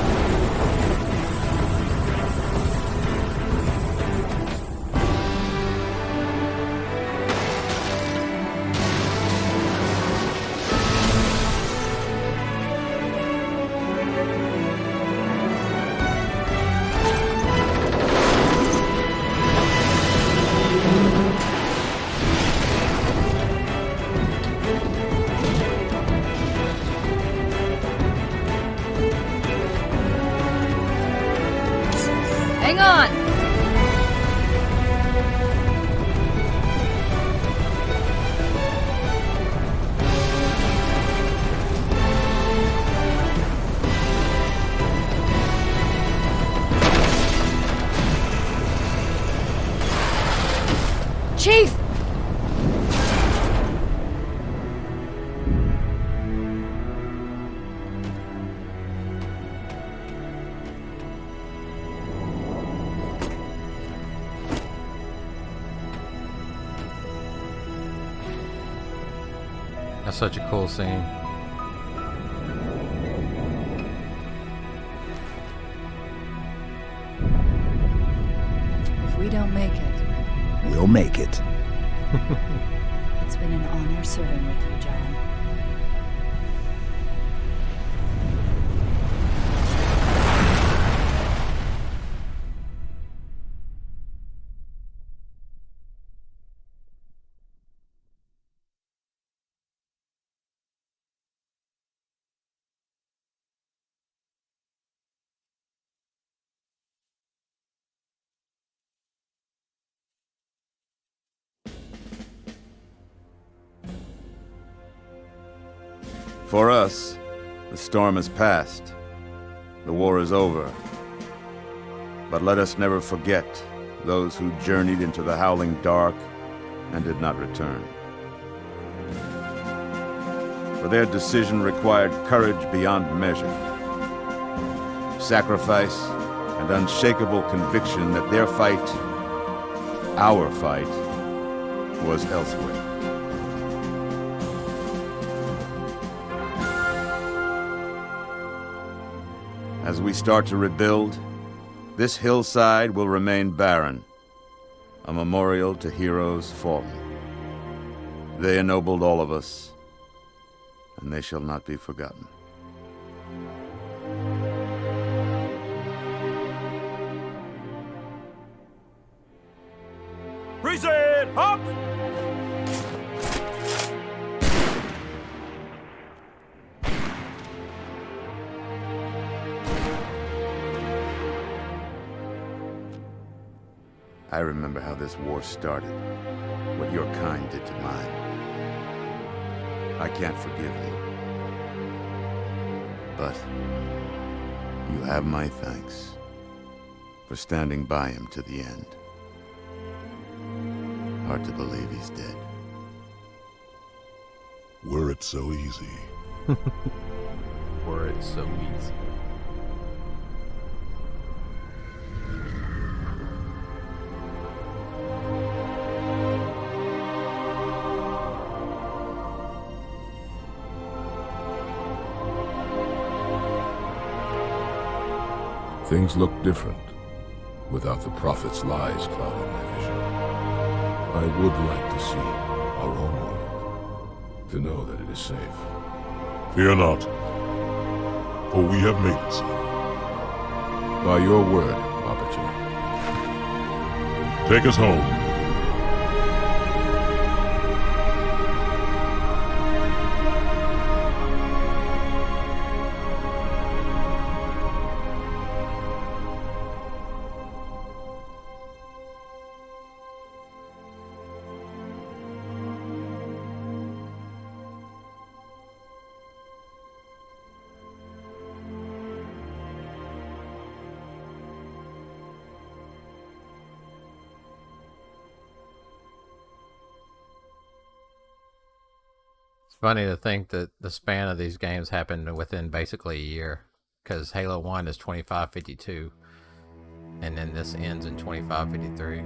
Hang on! Chief! That's such a cool scene. If we don't make it, We'll make it. it's been an honor serving with you, John. For us, the storm has passed. The war is over. But let us never forget those who journeyed into the howling dark and did not return. For their decision required courage beyond measure, sacrifice, and unshakable conviction that their fight, our fight, was elsewhere. As we start to rebuild, this hillside will remain barren, a memorial to heroes fallen. They ennobled all of us, and they shall not be forgotten. Preset, hop! I remember how this war started, what your kind did to mine. I can't forgive you, but you have my thanks for standing by him to the end. Hard to believe he's dead. Were it so easy. Were it so easy. Things look different without the prophet's lies clouding my vision. I would like to see our own world, to know that it is safe. Fear not, for we have made it safe. By your word, Opportunity. Take us home. It's funny to think that the span of these games happened within basically a year, because Halo 1 is 2552, and then this ends in 2553.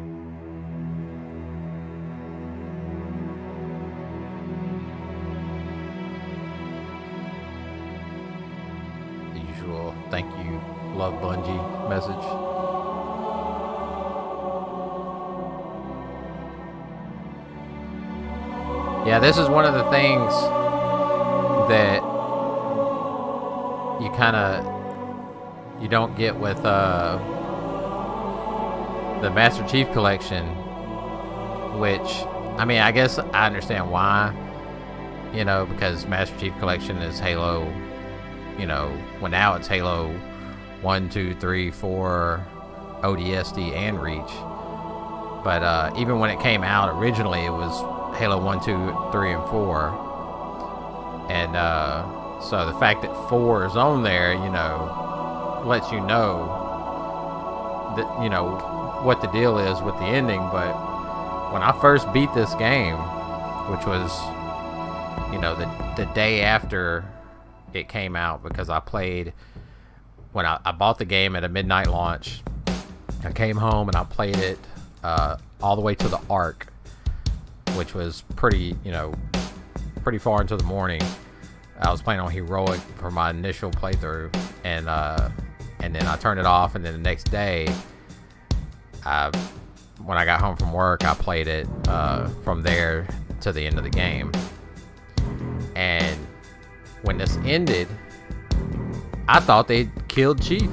The usual thank you, love Bungie message. Yeah, this is one of the things that you don't get with the Master Chief Collection, which, I mean, I guess I understand why, you know, because Master Chief Collection is Halo, you know, well, now it's Halo 1, 2, 3, 4, ODST, and Reach. But even when it came out originally, it was Halo 1, 2, 3, and 4. And so the fact that 4 is on there, you know, lets you know that, you know, what the deal is with the ending. But when I first beat this game, which was, you know, the day after it came out, because I played when I bought the game at a midnight launch. I came home and I played it all the way to the Ark, which was pretty far into the morning. I was playing on Heroic for my initial playthrough, and then I turned it off, and then the next day, when I got home from work, I played it from there to the end of the game. And when this ended, I thought they'd killed Chief,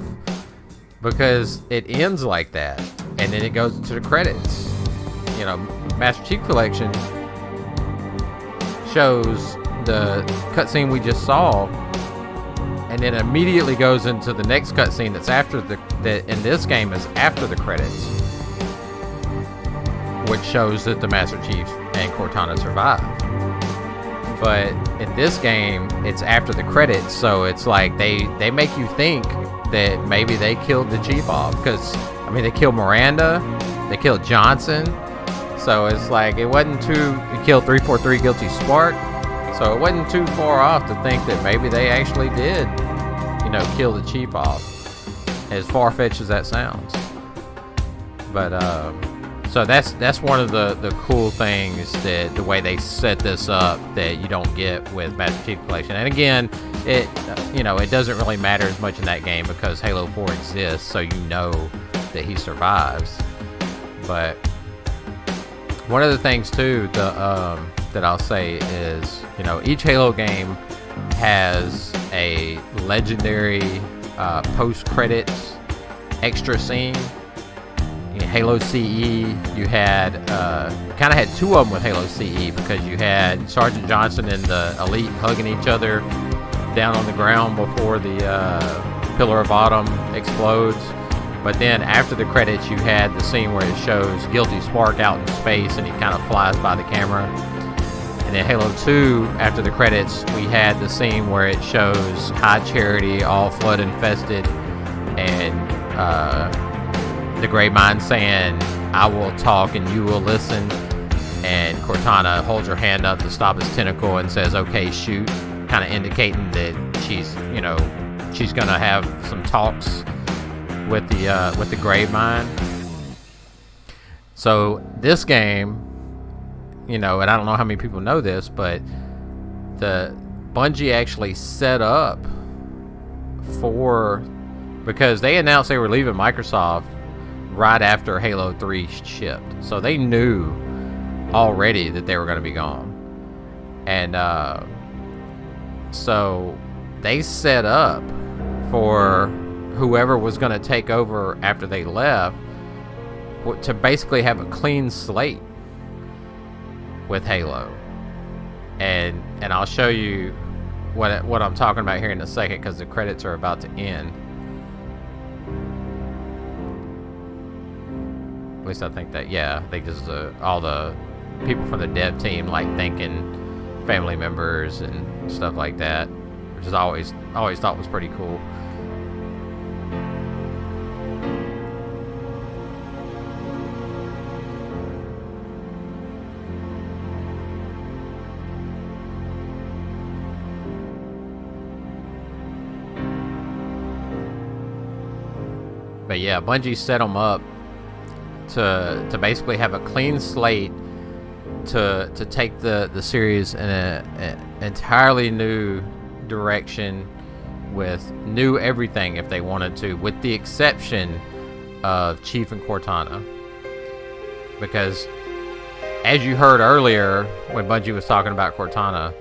because it ends like that, and then it goes to the credits. You know, Master Chief Collection shows the cutscene we just saw, and then immediately goes into the next cutscene that's after that in this game is after the credits, which shows that the Master Chief and Cortana survive. But in this game, it's after the credits, so it's like they make you think that maybe they killed the Chief off, because I mean, they killed Miranda, they killed Johnson, so it's like it killed 343 Guilty Spark, so it wasn't too far off to think that maybe they actually did, you know, kill the Chief off, as far-fetched as that sounds. But so that's one of the cool things, that the way they set this up, that you don't get with Master Chief Collection. And again, it doesn't really matter as much in that game, because Halo 4 exists, so you know that he survives. But one of the things too, that I'll say is, you know, each Halo game has a legendary post-credits extra scene. In Halo CE, you had kind of had two of them with Halo CE, because you had Sergeant Johnson and the Elite hugging each other down on the ground before the Pillar of Autumn explodes. But then after the credits, you had the scene where it shows Guilty Spark out in space, and he kind of flies by the camera. And then Halo 2, after the credits, we had the scene where it shows High Charity all flood infested, and the Grey Mind saying, "I will talk and you will listen," and Cortana holds her hand up to stop his tentacle and says, "Okay, shoot," kind of indicating that she's gonna have some talks with the Grey Mind. So this game, you know, and I don't know how many people know this, but the Bungie actually set up because they announced they were leaving Microsoft right after Halo 3 shipped. So they knew already that they were going to be gone. And so they set up for whoever was going to take over after they left to basically have a clean slate with Halo. And I'll show you what I'm talking about here in a second, because the credits are about to end. At least I think that, yeah, I think this is all the people from the dev team, like, thanking family members and stuff like that, which is always thought was pretty cool. But yeah, Bungie set them up to basically have a clean slate to take the series in an entirely new direction with new everything if they wanted to, with the exception of Chief and Cortana. Because as you heard earlier when Bungie was talking about Cortana,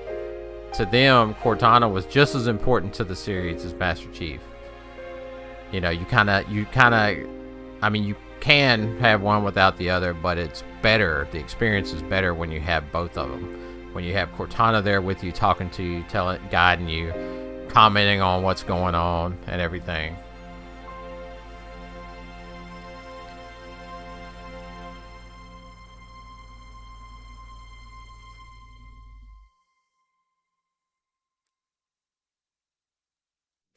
to them Cortana was just as important to the series as Master Chief. You know, you kind of I mean, you can have one without the other, but it's better, the experience is better when you have both of them. When you have Cortana there with you, talking to you, guiding you, commenting on what's going on and everything.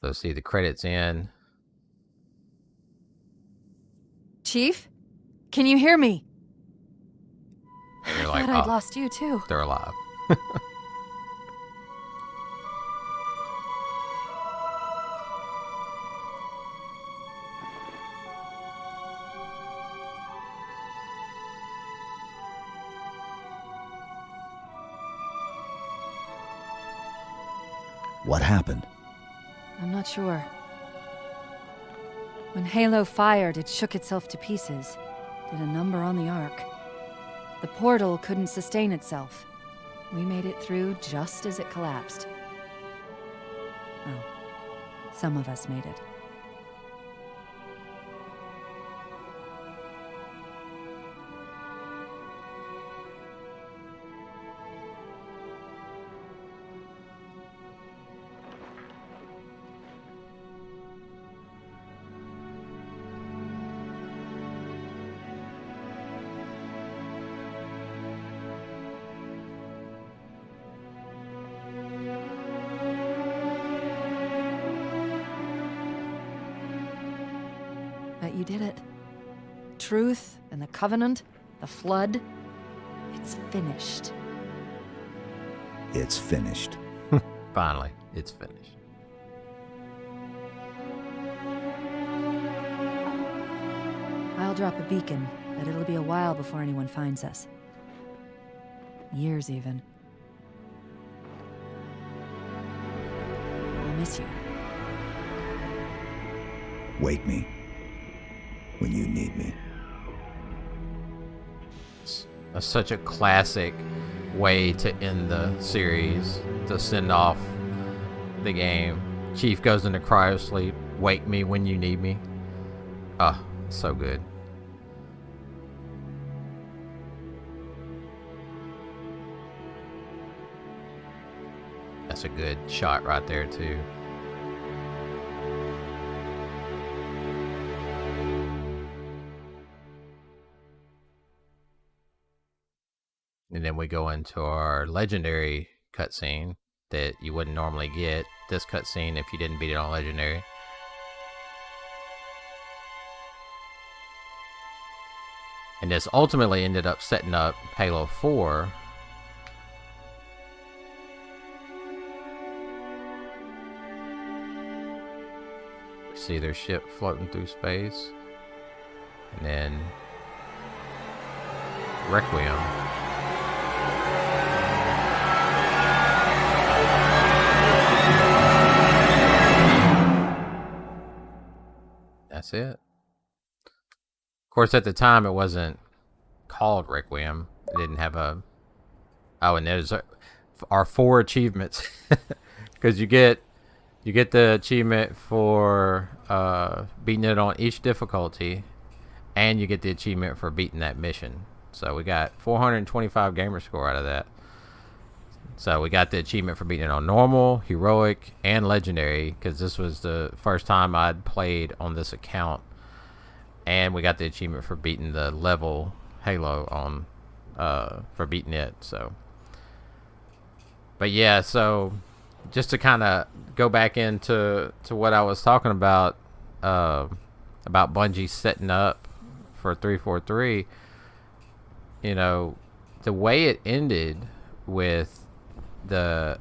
So see the credits in. Chief? Can you hear me? And you're I like, thought I'd oh, lost you too. they're alive. What happened? I'm not sure. When Halo fired, it shook itself to pieces. Did a number on the Ark. The portal couldn't sustain itself. We made it through just as it collapsed. Oh, some of us made it. But you did it. Truth and the Covenant, the Flood, it's finished. It's finished. Finally, it's finished. I'll drop a beacon, but it'll be a while before anyone finds us. Years, even. I'll miss you. Wake me when you need me. That's such a classic way to end the series, to send off the game. Chief goes into cryo sleep. Wake me when you need me. Oh, so good. That's a good shot right there too. And then we go into our legendary cutscene that you wouldn't normally get this cutscene if you didn't beat it on legendary. And this ultimately ended up setting up Halo 4. See their ship floating through space. And then Requiem. That's it. Of course, at the time, it wasn't called Requiem. It didn't have a... Oh, and there's our 4 achievements. Because you get the achievement for beating it on each difficulty, and you get the achievement for beating that mission. So we got 425 gamer score out of that. So we got the achievement for beating it on normal, heroic, and legendary, because this was the first time I'd played on this account. And we got the achievement for beating the level Halo on for beating it. So, but yeah, so just to kind of go back into what I was talking about Bungie setting up for 343, you know, the way it ended with the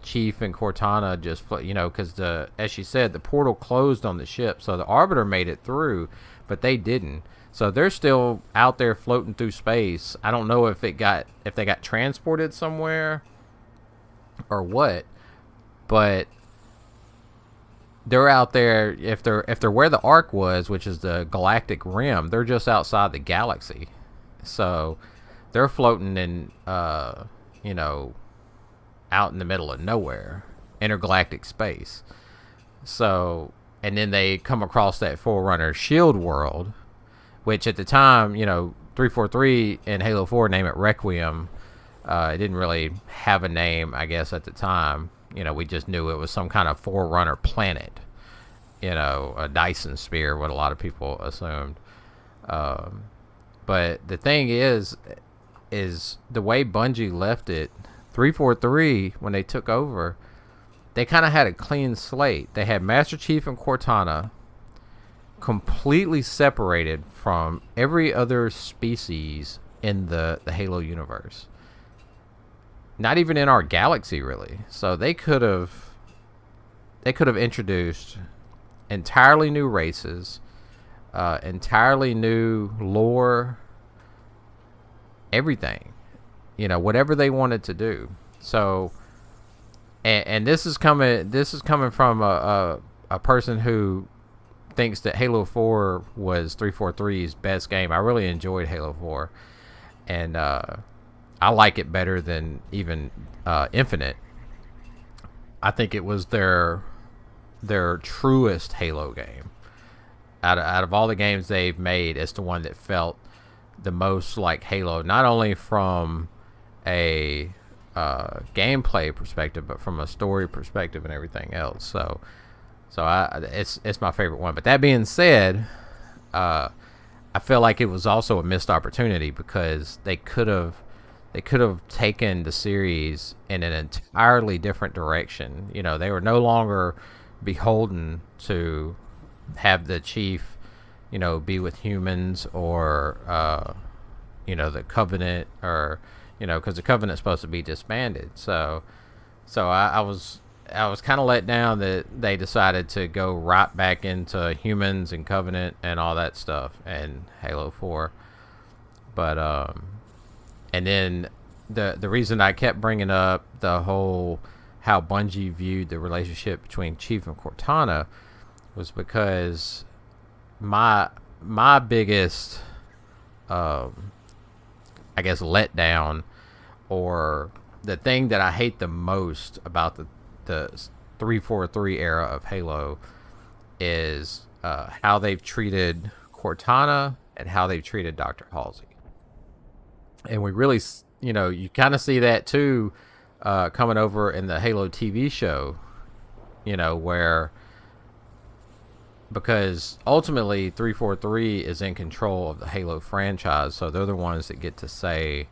Chief and Cortana just, because as she said, the portal closed on the ship, so the Arbiter made it through, but they didn't. So they're still out there floating through space. I don't know if they got transported somewhere or what, but they're out there. If they're where the Ark was, which is the galactic rim, they're just outside the galaxy. So they're floating in, out in the middle of nowhere, intergalactic space. So, and then they come across that Forerunner shield world, which at the time, 343 in Halo 4 name it Requiem. It didn't really have a name, I guess, at the time. We just knew it was some kind of Forerunner planet. A Dyson sphere, what a lot of people assumed. But the thing is the way Bungie left it, 343, when they took over, they kind of had a clean slate. They had Master Chief and Cortana completely separated from every other species in the Halo universe. Not even in our galaxy, really. So they could have introduced entirely new races, entirely new lore, everything, whatever they wanted to do. So, and this is coming from a person who thinks that Halo 4 was 343's best game. I really enjoyed Halo 4, and I like it better than even Infinite. I think it was their truest Halo game. Out of all the games they've made, it's the one that felt the most like Halo, not only from a gameplay perspective, but from a story perspective and everything else. So it's my favorite one. But that being said, I feel like it was also a missed opportunity, because they could have taken the series in an entirely different direction. They were no longer beholden to have the Chief, be with humans or, the Covenant, or, because the Covenant's supposed to be disbanded. So I was kind of let down that they decided to go right back into humans and Covenant and all that stuff in Halo 4. But, and then the reason I kept bringing up the whole how Bungie viewed the relationship between Chief and Cortana was because my biggest, I guess, letdown, or the thing that I hate the most about the 343 era of Halo is how they've treated Cortana and how they've treated Dr. Halsey. And we really, you kind of see that too, coming over in the Halo TV show, where, because ultimately 343 is in control of the Halo franchise, so they're the ones that get to say,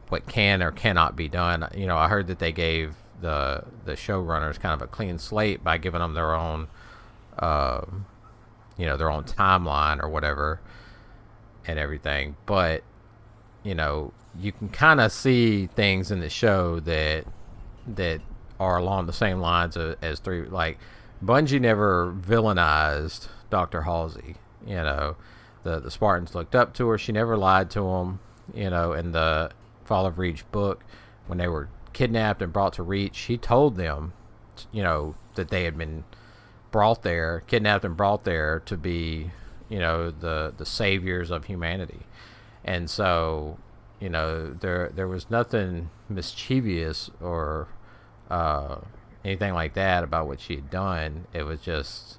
what can or cannot be done. I heard that they gave the showrunners kind of a clean slate by giving them their own, their own timeline or whatever and everything. But, you can kind of see things in the show that are along the same lines as like Bungie never villainized Dr. Halsey. The Spartans looked up to her. She never lied to them. In the Fall of Reach book, when they were kidnapped and brought to Reach, she told them, that they had been kidnapped and brought there to be, the saviors of humanity. And so, there was nothing mischievous or anything like that about what she had done. It was just,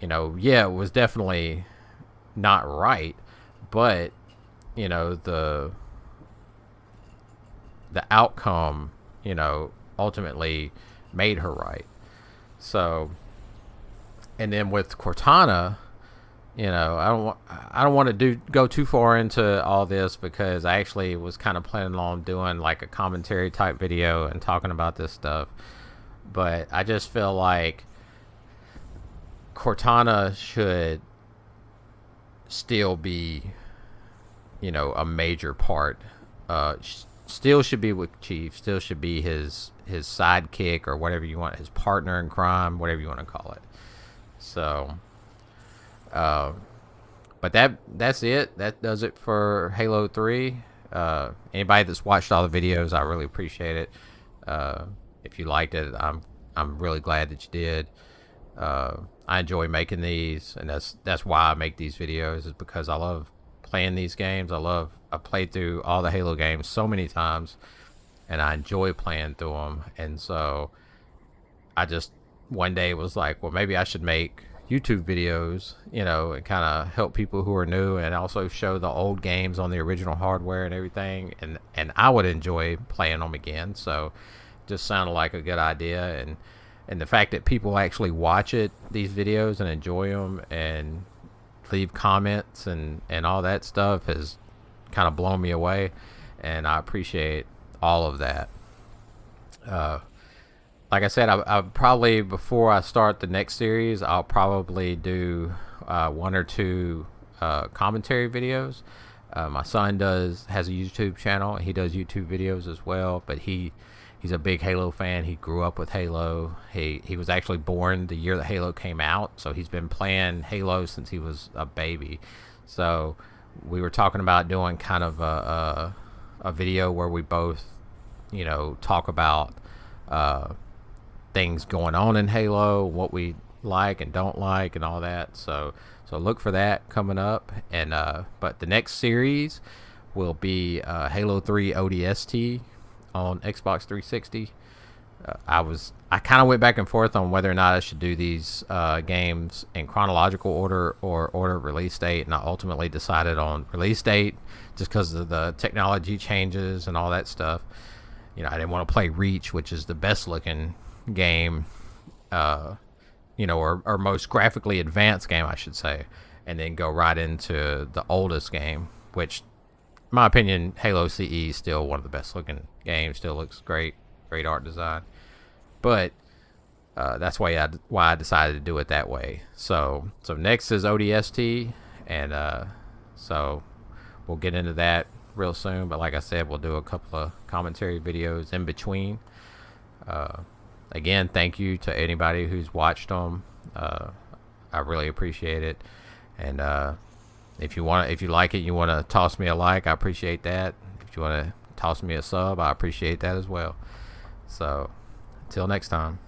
it was definitely not right, but the outcome, ultimately made her right. So, and then with Cortana, I don't want to go too far into all this, because I actually was kind of planning on doing like a commentary type video and talking about this stuff. But I just feel like Cortana should still be, a major part. still should be with Chief, still should be his sidekick or whatever you want, his partner in crime, whatever you want to call it. So, but that's it. That does it for Halo 3. Anybody that's watched all the videos, I really appreciate it. If you liked it, I'm really glad that you did. I enjoy making these, and that's why I make these videos, is because I love playing these games. I played through all the Halo games so many times, and I enjoy playing through them. And so I just one day was like, well, maybe I should make YouTube videos, and kind of help people who are new, and also show the old games on the original hardware and everything, and I would enjoy playing them again. So just sounded like a good idea, and the fact that people actually watch these videos and enjoy them and leave comments and all that stuff has kind of blown me away, and I appreciate all of that. Like I said, I probably, before I start the next series, I'll probably do 1 or 2 commentary videos. My son has a YouTube channel. He does YouTube videos as well, but he's a big Halo fan. He grew up with Halo. He was actually born the year that Halo came out, so he's been playing Halo since he was a baby. So we were talking about doing kind of a video where we both, talk about things going on in Halo, what we like and don't like, and all that. So look for that coming up. And but the next series will be Halo 3 ODST on Xbox 360. I kind of went back and forth on whether or not I should do these games in chronological order or order of release date, and I ultimately decided on release date just because of the technology changes and all that stuff. I didn't want to play Reach, which is the best looking game, or most graphically advanced game, I should say, and then go right into the oldest game, which, in my opinion, Halo CE is still one of the best looking games. Still looks great art design. But that's why I decided to do it that way. So next is ODST, and so we'll get into that real soon. But like I said, we'll do a couple of commentary videos in between. Again, thank you to anybody who's watched them. I really appreciate it. And if you like it, you want to toss me a like, I appreciate that. If you want to toss me a sub, I appreciate that as well. So until next time.